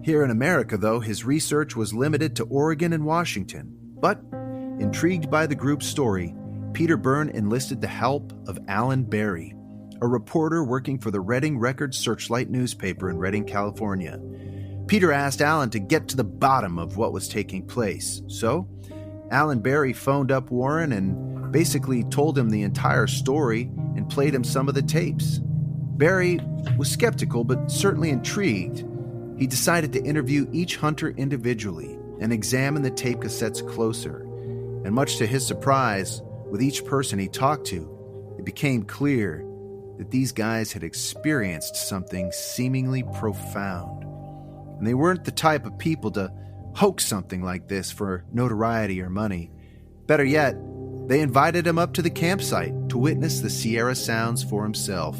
Here in America, though, his research was limited to Oregon and Washington. But, intrigued by the group's story, Peter Byrne enlisted the help of Alan Barry, a reporter working for the Redding Record Searchlight newspaper in Redding, California. Peter asked Alan to get to the bottom of what was taking place. So, Alan Barry phoned up Warren and basically told him the entire story and played him some of the tapes. Barry was skeptical but certainly intrigued. He decided to interview each hunter individually and examine the tape cassettes closer. And much to his surprise, with each person he talked to, it became clear that these guys had experienced something seemingly profound. and they weren't the type of people to hoax something like this for notoriety or money. Better yet, they invited him up to the campsite to witness the Sierra Sounds for himself.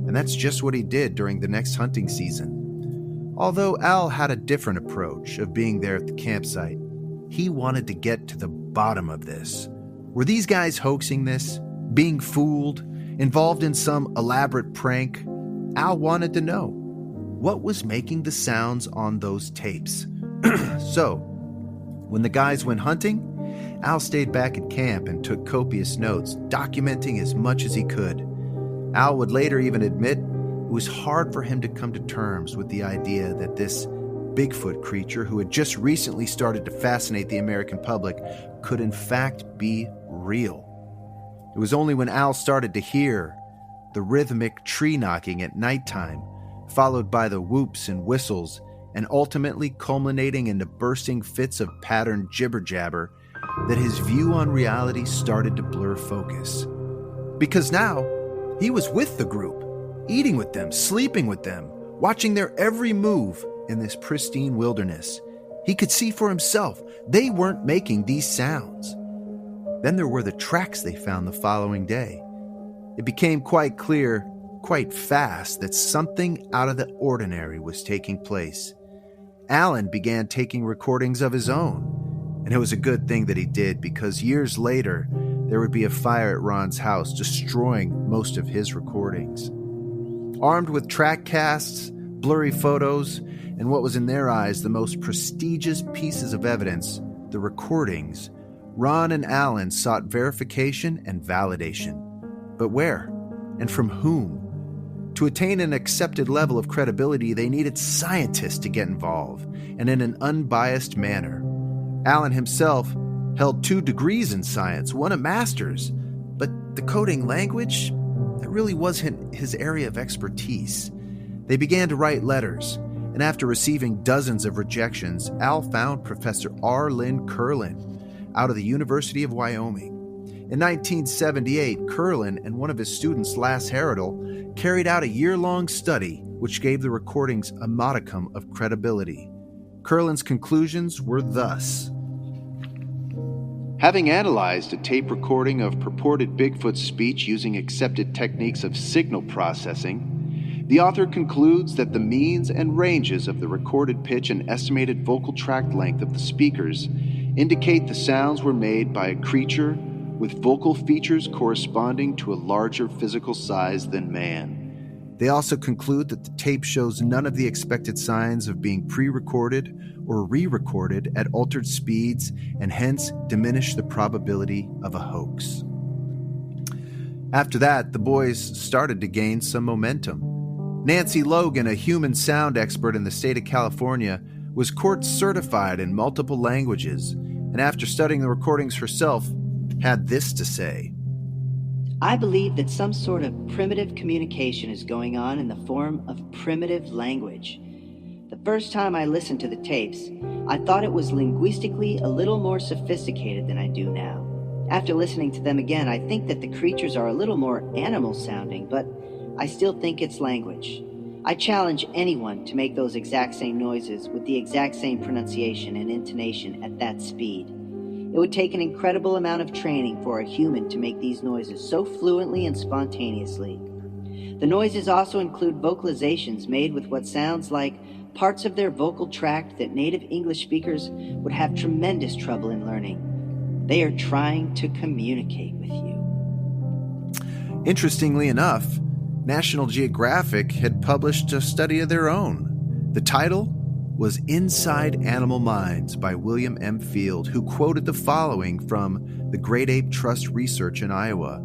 And that's just what he did during the next hunting season. Although Al had a different approach of being there at the campsite, he wanted to get to the bottom of this. Were these guys hoaxing this? Being fooled? Involved in some elaborate prank? Al wanted to know. What was making the sounds on those tapes? So, when the guys went hunting, Al stayed back at camp and took copious notes, documenting as much as he could. Al would later even admit it was hard for him to come to terms with the idea that this Bigfoot creature, who had just recently started to fascinate the American public, could in fact be real. It was only when Al started to hear the rhythmic tree knocking at nighttime, followed by the whoops and whistles, and ultimately culminating into bursting fits of patterned jibber-jabber, that his view on reality started to blur focus. Because now, he was with the group, eating with them, sleeping with them, watching their every move in this pristine wilderness. He could see for himself they weren't making these sounds. Then there were the tracks they found the following day. It became quite clear, quite fast, that something out of the ordinary was taking place. Alan began taking recordings of his own. And it was a good thing that he did, because years later, there would be a fire at Ron's house, destroying most of his recordings. Armed with track casts, blurry photos, and what was in their eyes the most prestigious pieces of evidence, the recordings, Ron and Alan sought verification and validation. But where? And from whom? To attain an accepted level of credibility, they needed scientists to get involved, and in an unbiased manner. Alan himself held 2 degrees in science, one a master's, but the coding language, that really wasn't his area of expertise. They began to write letters, and after receiving dozens of rejections, Al found Professor R. Lynn Curlin out of the University of Wyoming. In 1978, Curlin and one of his students, Lass Harriddle, carried out a year-long study which gave the recordings a modicum of credibility. Curlin's conclusions were thus. Having analyzed a tape recording of purported Bigfoot speech using accepted techniques of signal processing, the author concludes that the means and ranges of the recorded pitch and estimated vocal tract length of the speakers indicate the sounds were made by a creature with vocal features corresponding to a larger physical size than man. They also conclude that the tape shows none of the expected signs of being pre-recorded or re-recorded at altered speeds, and hence diminish the probability of a hoax. After that, the boys started to gain some momentum. Nancy Logan, a human sound expert in the state of California, was court certified in multiple languages, and after studying the recordings herself, had this to say. I believe that some sort of primitive communication is going on in the form of primitive language. The first time I listened to the tapes, I thought it was linguistically a little more sophisticated than I do now. After listening to them again, I think that the creatures are a little more animal sounding, but I still think it's language. I challenge anyone to make those exact same noises with the exact same pronunciation and intonation at that speed. It would take an incredible amount of training for a human to make these noises so fluently and spontaneously. The noises also include vocalizations made with what sounds like parts of their vocal tract that native English speakers would have tremendous trouble in learning. They are trying to communicate with you. Interestingly enough, National Geographic had published a study of their own. The title was Inside Animal Minds by William M. Field, who quoted the following from the Great Ape Trust Research in Iowa.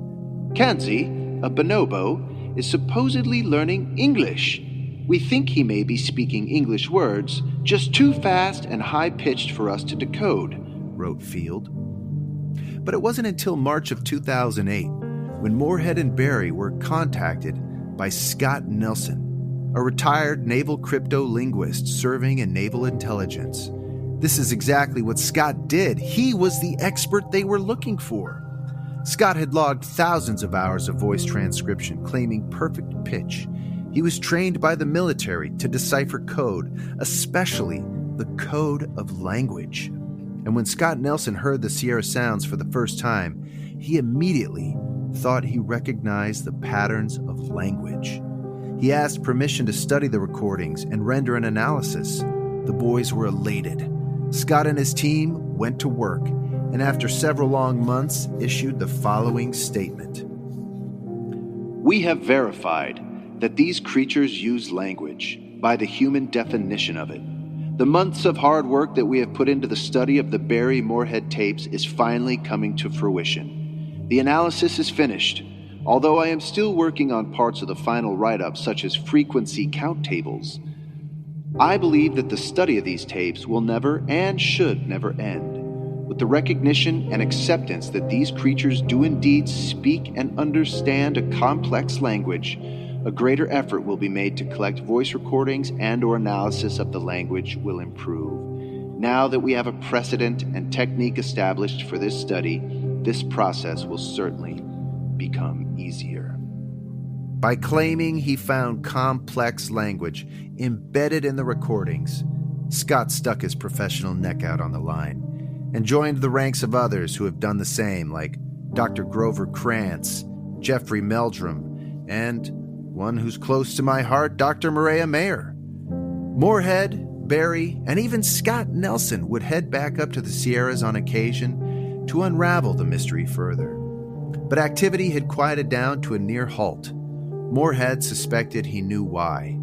Kanzi, a bonobo, is supposedly learning English. We think he may be speaking English words, just too fast and high-pitched for us to decode, wrote Field. But it wasn't until March of 2008 when Moorhead and Barry were contacted by Scott Nelson, a retired naval crypto-linguist serving in naval intelligence. This is exactly what Scott did. He was the expert they were looking for. Scott had logged thousands of hours of voice transcription, claiming perfect pitch. He He was trained by the military to decipher code, especially the code of language. And when Scott Nelson heard the Sierra sounds for the first time, he immediately thought he recognized the patterns of language. He asked permission to study the recordings and render an analysis. The boys were elated. Scott and his team went to work, and after several long months, issued the following statement. We have verified that these creatures use language by the human definition of it. The months of hard work that we have put into the study of the Bray Moorhead tapes is finally coming to fruition. The analysis is finished, although I am still working on parts of the final write-up, such as frequency count tables. I believe that the study of these tapes will never and should never end. With the recognition and acceptance that these creatures do indeed speak and understand a complex language, a greater effort will be made to collect voice recordings and/or analysis of the language will improve. Now that we have a precedent and technique established for this study, this process will certainly become easier. By claiming he found complex language embedded in the recordings, Scott stuck his professional neck out on the line and joined the ranks of others who have done the same, like Dr. Grover Krantz, Jeffrey Meldrum, and one who's close to my heart, Dr. Maria Mayer. Moorhead, Barry, and even Scott Nelson would head back up to the Sierras on occasion to unravel the mystery further. But activity had quieted down to a near halt. Moorhead suspected he knew why.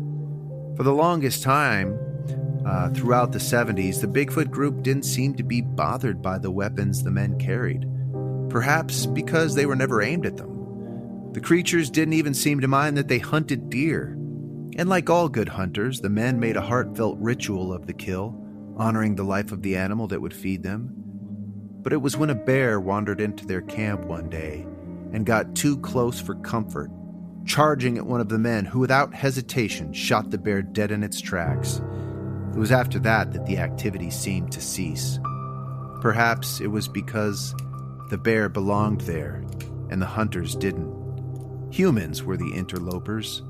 For the longest time, throughout the 70s, the Bigfoot group didn't seem to be bothered by the weapons the men carried. Perhaps because they were never aimed at them. The creatures didn't even seem to mind that they hunted deer. And like all good hunters, the men made a heartfelt ritual of the kill, honoring the life of the animal that would feed them. But it was when a bear wandered into their camp one day and got too close for comfort, charging at one of the men who without hesitation shot the bear dead in its tracks. It was after that that the activity seemed to cease. Perhaps it was because the bear belonged there and the hunters didn't. Humans were the interlopers,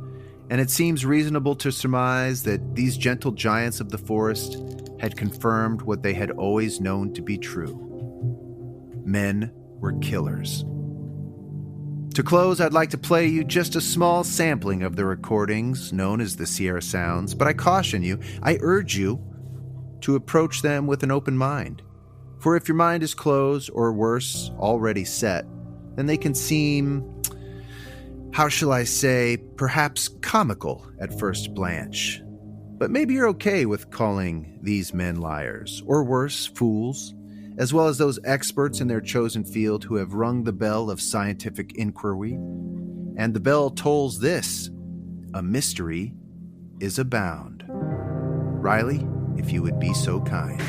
and it seems reasonable to surmise that these gentle giants of the forest had confirmed what they had always known to be true. Men were killers. To close, I'd like to play you just a small sampling of the recordings known as the Sierra Sounds, but I caution you, I urge you to approach them with an open mind. For if your mind is closed, or worse, already set, then they can seem, how shall I say, perhaps comical at first blanch. But maybe you're okay with calling these men liars, or worse, fools, as well as those experts in their chosen field who have rung the bell of scientific inquiry. And the bell tolls this: a mystery is abound. Riley, if you would be so kind.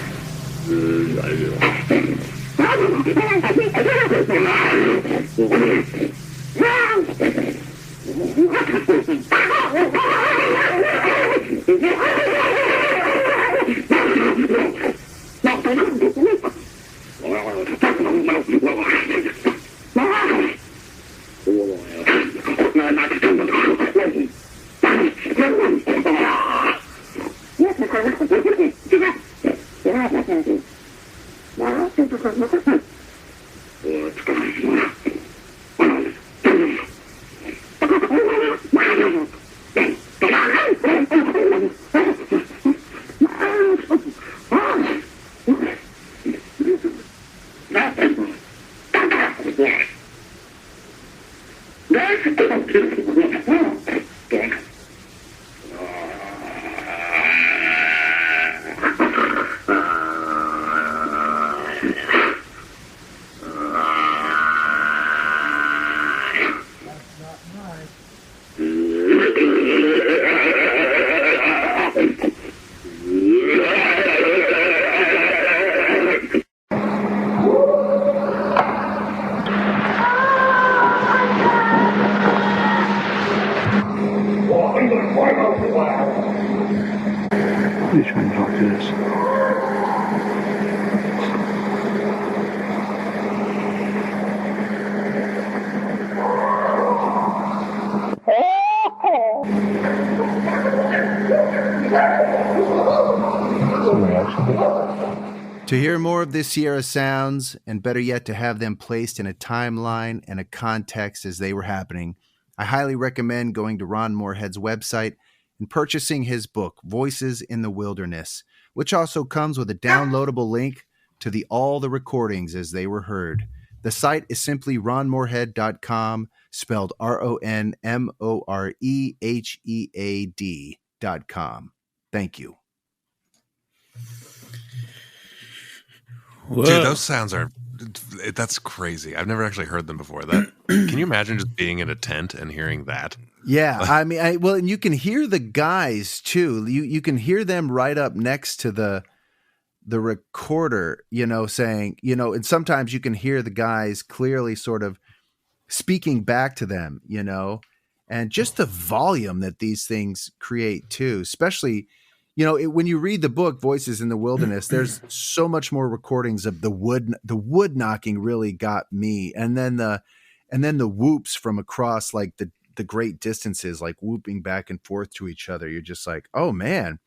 What are you trying to talk to this? To hear more of the Sierra sounds, and better yet, to have them placed in a timeline and a context as they were happening, I highly recommend going to Ron Moorhead's website and purchasing his book, Voices in the Wilderness, which also comes with a downloadable link to all the recordings as they were heard. The site is simply ronmoorhead.com, spelled RONMOREHEAD.com. Thank you. Whoa. Dude, those sounds that's crazy. I've never actually heard them before. That can you imagine just being in a tent and hearing that? Yeah, I mean, and you can hear the guys too. You can hear them right up next to the recorder, saying, and sometimes you can hear the guys clearly sort of speaking back to them, and just the volume that these things create too, especially, when you read the book, Voices in the Wilderness, there's so much more recordings of the wood knocking really got me. And then the whoops from across like the great distances, like whooping back and forth to each other. You're just like, oh man,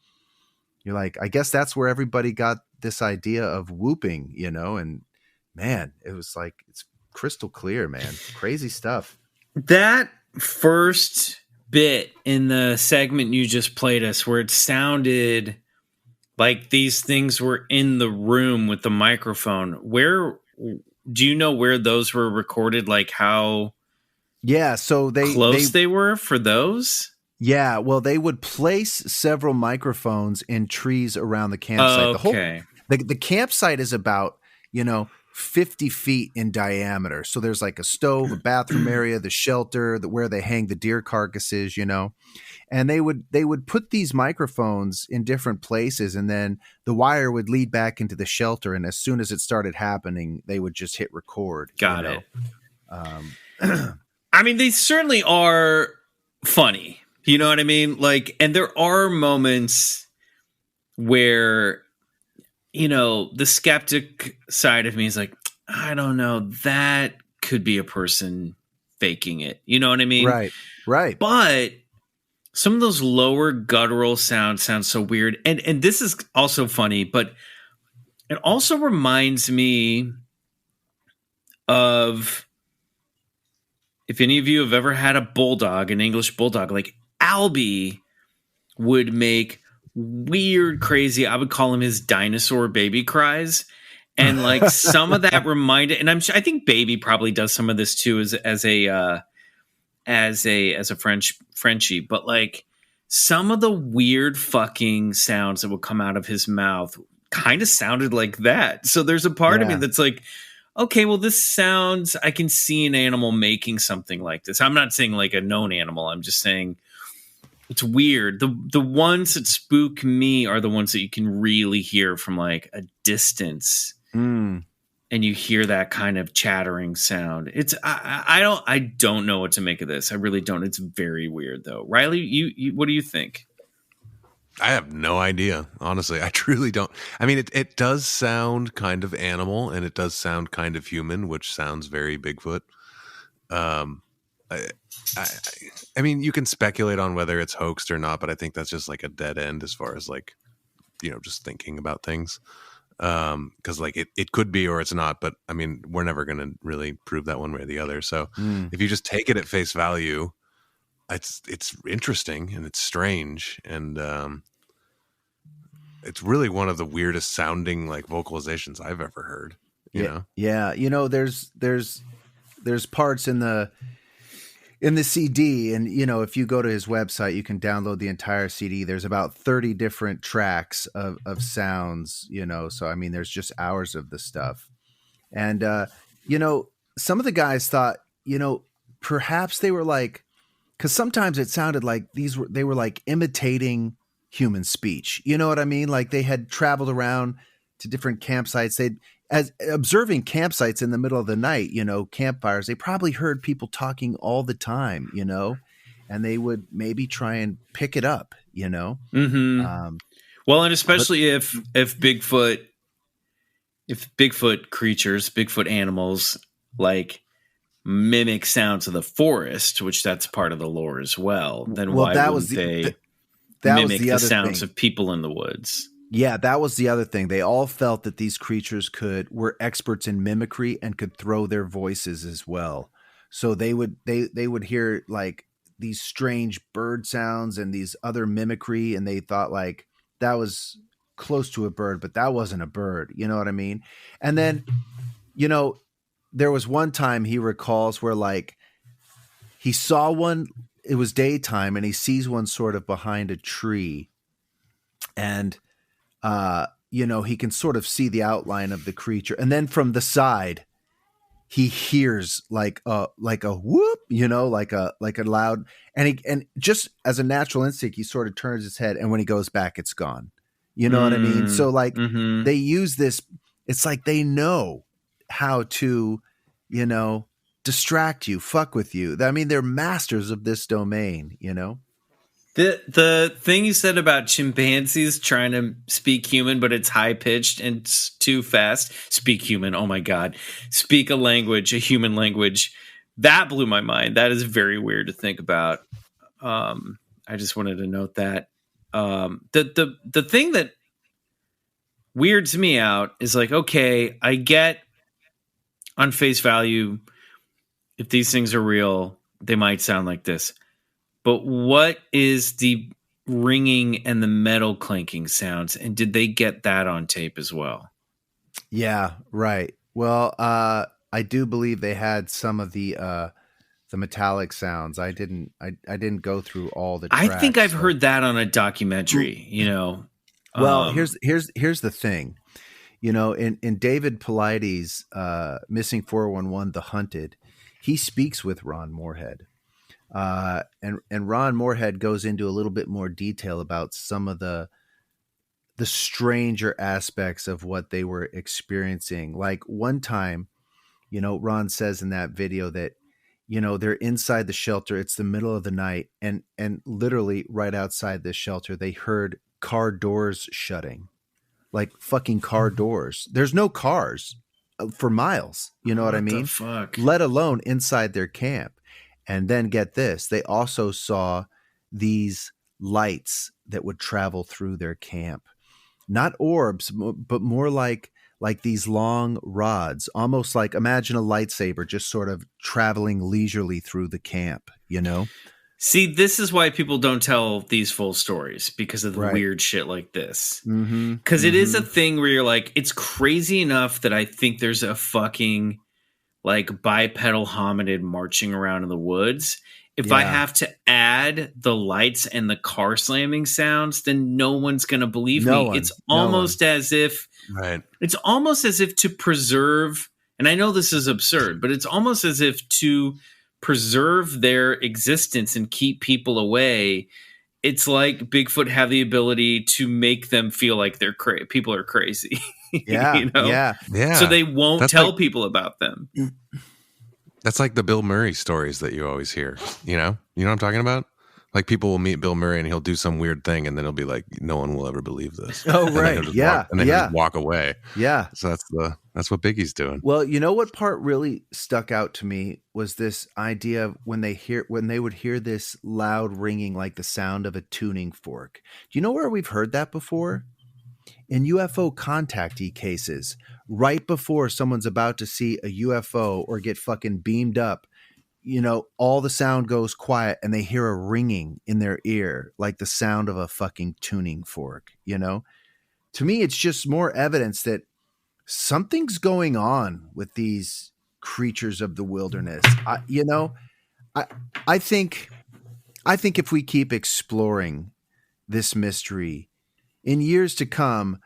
you're like, I guess that's where everybody got this idea of whooping, and man, it was like, it's crystal clear, man. Crazy stuff. That first bit in the segment you just played us, where it sounded like these things were in the room with the microphone, where do you know where those were recorded? Like how so they were for those? Yeah, well, they would place several microphones in trees around the campsite. Okay. The campsite is about, 50 feet in diameter. So there's like a stove, a bathroom area, the shelter, where they hang the deer carcasses, and they would put these microphones in different places, and then the wire would lead back into the shelter. And as soon as it started happening, they would just hit record. Got it. I mean, they certainly are funny. You know what I mean? Like, and there are moments where, the skeptic side of me is like, I don't know, that could be a person faking it. You know what I mean? Right. But some of those lower guttural sounds sound so weird. And this is also funny, but it also reminds me of, if any of you have ever had a bulldog, an English bulldog, like Albie would make weird, crazy, I would call him his dinosaur baby cries. And like some of that reminded, and I think Baby probably does some of this too as a Frenchie, but like some of the weird fucking sounds that would come out of his mouth kind of sounded like that. So there's a part of me that's like, okay, well, this sounds, I can see an animal making something like this. I'm not saying like a known animal. I'm just saying it's weird. The ones that spook me are the ones that you can really hear from like a distance. And you hear that kind of chattering sound. It's I don't know what to make of this. I really don't. It's very weird though. Riley, you what do you think? I have no idea. Honestly, I truly don't. I mean, it does sound kind of animal, and it does sound kind of human, which sounds very Bigfoot. I mean, you can speculate on whether it's hoaxed or not, but I think that's just like a dead end as far as like, just thinking about things. Because like it could be or it's not, but I mean, we're never going to really prove that one way or the other. So if you just take it at face value, it's interesting and it's strange, and it's really one of the weirdest sounding like vocalizations I've ever heard. You know? Yeah. There's parts in the CD, and if you go to his website, you can download the entire CD. There's about 30 different tracks of sounds, so I mean, there's just hours of the stuff. And some of the guys thought, perhaps they were like, because sometimes it sounded like they were like imitating human speech. You know what I mean? Like they had traveled around to different campsites. As observing campsites in the middle of the night, campfires, they probably heard people talking all the time, and they would maybe try and pick it up, Mm-hmm. Well, and especially if Bigfoot creatures, Bigfoot animals, like mimic sounds of the forest, which that's part of the lore as well, then why wouldn't they mimic the sounds of people in the woods? Yeah, that was the other thing. They all felt that these creatures were experts in mimicry and could throw their voices as well. So they would hear like these strange bird sounds and these other mimicry, and they thought like that was close to a bird, but that wasn't a bird. You know what I mean? And then, there was one time he recalls where like he saw one, it was daytime, and he sees one sort of behind a tree, and he can sort of see the outline of the creature. And then from the side, he hears like a whoop, like a loud, and just as a natural instinct, he sort of turns his head. And when he goes back, it's gone. You know what I mean? So like they use this, it's like they know how to, distract you, fuck with you. I mean, they're masters of this domain, The thing you said about chimpanzees trying to speak human, but it's high pitched and too fast. Speak human. Oh my God. Speak a language, a human language. That blew my mind. That is very weird to think about. I just wanted to note that. The thing that weirds me out is like, okay, I get on face value, if these things are real, they might sound like this. But what is the ringing and the metal clanking sounds? And did they get that on tape as well? Yeah, right. Well, I do believe they had some of the metallic sounds. I didn't go through all the tracks. I think I've heard that on a documentary, Well, here's the thing. In David Paulides' Missing 411, The Hunted, he speaks with Ron Moorhead. And Ron Moorhead goes into a little bit more detail about some of the stranger aspects of what they were experiencing. Like one time, Ron says in that video that, they're inside the shelter. It's the middle of the night. And literally right outside this shelter, they heard car doors shutting, like fucking car doors. There's no cars for miles. You know what I mean? Fuck? Let alone inside their camp. And then get this, they also saw these lights that would travel through their camp. Not orbs, but more like these long rods, almost like, imagine a lightsaber just sort of traveling leisurely through the camp, See, this is why people don't tell these full stories, because of the weird shit like this. Because it is a thing where you're like, it's crazy enough that I think there's a fucking like bipedal hominid marching around in the woods. If I have to add the lights and the car slamming sounds, then no one's going to believe me. It's almost as if, it's almost as if to preserve, and I know this is absurd, but it's almost as if to preserve their existence and keep people away. It's like Bigfoot have the ability to make them feel like they're people are crazy. Yeah. So they won't tell people about them. That's like the Bill Murray stories that you always hear. You know what I'm talking about? Like people will meet Bill Murray and he'll do some weird thing and then he'll be like, "No one will ever believe this." Oh, right. And then he'll just walk away. Yeah. So that's what Biggie's doing. Well, what part really stuck out to me was this idea of when they would hear this loud ringing, like the sound of a tuning fork. Do you know where we've heard that before? In UFO contactee cases, right before someone's about to see a UFO or get fucking beamed up, all the sound goes quiet and they hear a ringing in their ear, like the sound of a fucking tuning fork, To me, it's just more evidence that something's going on with these creatures of the wilderness. I think if we keep exploring this mystery, in years to come,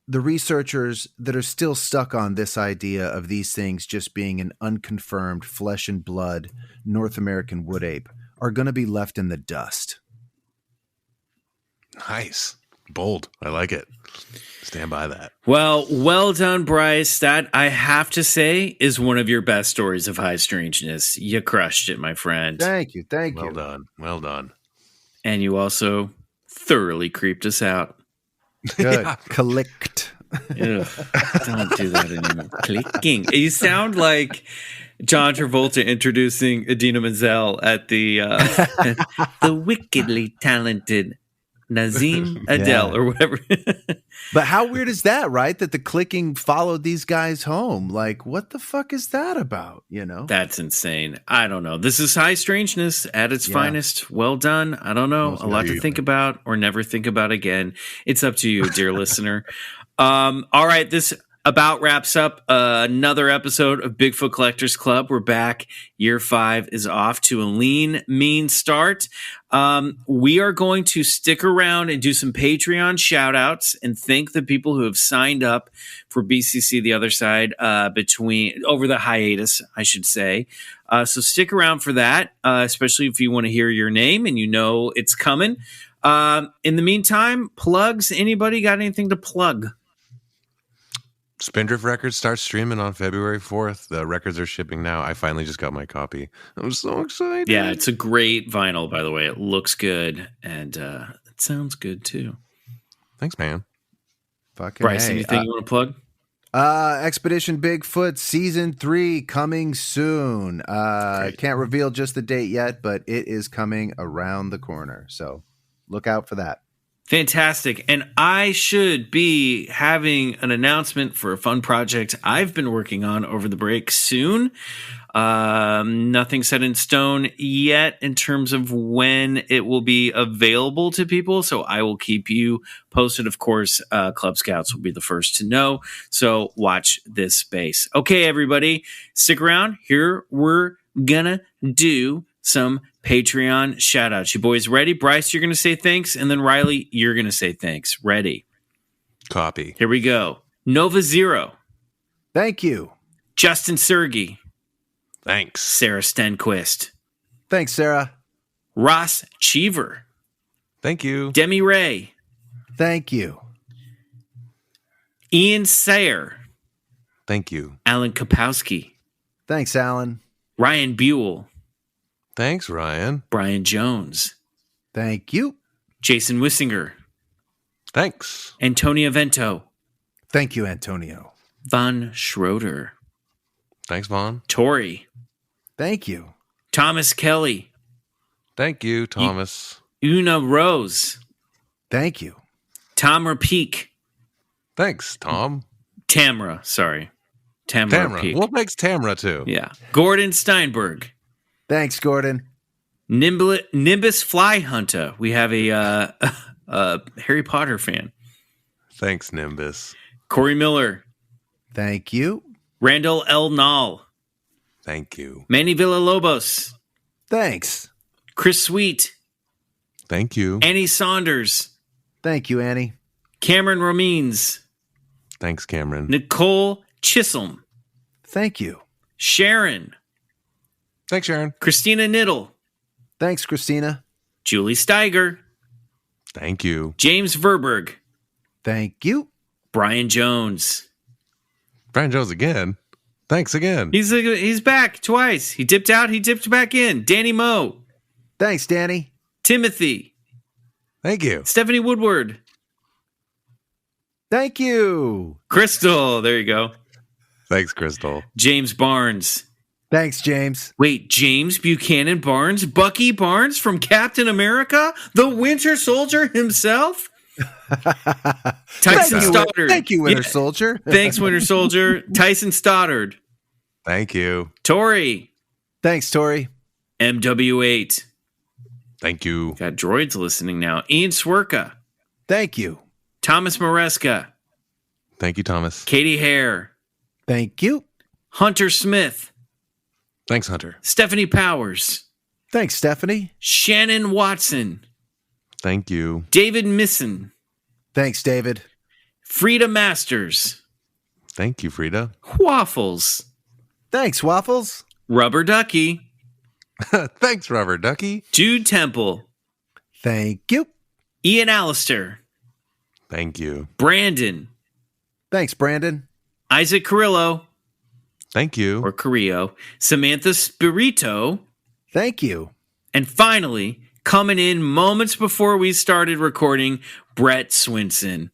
the researchers that are still stuck on this idea of these things just being an unconfirmed flesh and blood North American wood ape are going to be left in the dust. Nice. Bold. I like it. Stand by that. Well done, Bryce. That, I have to say, is one of your best stories of high strangeness. You crushed it, my friend. Thank you. Well done. And you also thoroughly creeped us out. Good. Yeah. Clicked. Ugh, don't do that anymore. Clicking. You sound like John Travolta introducing Idina Menzel at the wickedly talented Nazim Adel or whatever. But how weird is that, right? That the clicking followed these guys home. Like, what the fuck is that about? You know? That's insane. I don't know. This is high strangeness at its finest. Well done. I don't know. A lot to think about or never think about again. It's up to you, dear listener. All right. This about wraps up another episode of Bigfoot Collectors Club. We're back. Year 5 is off to a lean, mean start. We are going to stick around and do some Patreon shout outs and thank the people who have signed up for BCC The Other Side over the hiatus, I should say. So stick around for that, especially if you want to hear your name and you know it's coming. In the meantime, plugs. Anybody got anything to plug? Spindrift Records starts streaming on February 4th. The records are shipping now. I finally just got my copy. I'm so excited. Yeah, it's a great vinyl, by the way. It looks good, and it sounds good, too. Thanks, man. Fucking Bryce, anything you want to plug? Expedition Bigfoot Season 3 coming soon. Can't reveal just the date yet, but it is coming around the corner. So look out for that. Fantastic. And I should be having an announcement for a fun project I've been working on over the break soon. Nothing set in stone yet in terms of when it will be available to people. So I will keep you posted. Of course, Club Scouts will be the first to know. So watch this space. Okay, everybody, stick around. Here we're gonna do some Patreon shout outs. You boys ready? Bryce, you're going to say thanks. And then Riley, you're going to say thanks. Ready? Copy. Here we go. Nova Zero. Thank you. Justin Sergi. Thanks. Sarah Stenquist. Thanks, Sarah. Ross Cheever. Thank you. Demi Ray. Thank you. Ian Sayer. Thank you. Alan Kapowski. Thanks, Alan. Ryan Buell. Thanks, Ryan. Brian Jones. Thank you. Jason Wissinger. Thanks. Antonio Vento. Thank you, Antonio. Von Schroeder. Thanks, Vaughn. Tori. Thank you. Thomas Kelly. Thank you, Thomas. Una Rose. Thank you. Tamara Peak. Thanks, Tom. Tamara. Tamara. Peak. What makes Tamara, too? Yeah. Gordon Steinberg. Thanks, Gordon. Nimbus Fly Hunter. We have a Harry Potter fan. Thanks, Nimbus. Corey Miller. Thank you. Randall L. Nall. Thank you. Manny Villalobos. Thanks. Chris Sweet. Thank you. Annie Saunders. Thank you, Annie. Cameron Ramines. Thanks, Cameron. Nicole Chisholm. Thank you. Sharon. Thanks, Sharon. Christina Niddle. Thanks, Christina. Julie Steiger. Thank you. James Verberg. Thank you. Brian Jones. Brian Jones again. Thanks again. He's back twice. He dipped out. He dipped back in. Danny Moe. Thanks, Danny. Timothy. Thank you. Stephanie Woodward. Thank you. Crystal. There you go. Thanks, Crystal. James Barnes. Thanks, James. Wait, James Buchanan Barnes? Bucky Barnes from Captain America? The Winter Soldier himself? Tyson Stoddard. Thank you, Winter Soldier. Thanks, Winter Soldier. Tyson Stoddard. Thank you. Tori. Thanks, Tori. MW8. Thank you. Got droids listening now. Ian Swerka. Thank you. Thomas Maresca. Thank you, Thomas. Katie Hare. Thank you. Hunter Smith. Thanks, Hunter. Stephanie Powers. Thanks, Stephanie. Shannon Watson. Thank you. David Misson. Thanks, David. Frida Masters. Thank you, Frida. Waffles. Thanks, Waffles. Rubber Ducky. Thanks, Rubber Ducky. Jude Temple. Thank you. Ian Allister. Thank you. Brandon. Thanks, Brandon. Isaac Carrillo. Thank you. Or Carrillo. Samantha Spirito. Thank you. And finally, coming in moments before we started recording, Brett Swinson.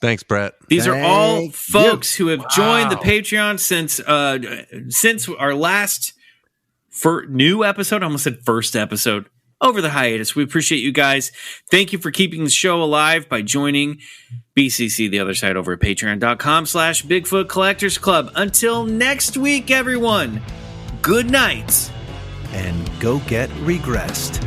Thanks, Brett. These are all Thank folks who have joined the Patreon since our last new episode. I almost said first episode. over the hiatus. We appreciate you guys. Thank you for keeping the show alive by joining BCC The Other Side over at patreon.com/Bigfoot Collectors Club. Until next week, everyone, good night. And go get regressed.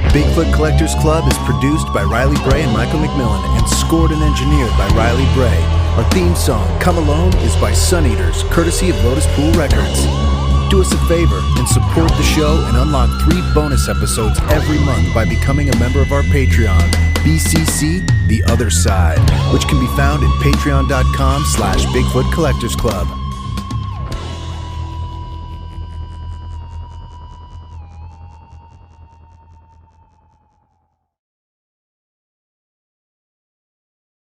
Bigfoot Collectors Club is produced by Riley Bray and Michael McMillan and scored and engineered by Riley Bray. Our theme song, Come Alone, is by Suneaters, courtesy of Lotuspool Records. Do us a favor and support the show and unlock 3 bonus episodes every month by becoming a member of our Patreon, BCC The Other Side, which can be found at patreon.com/Bigfoot Collectors Club.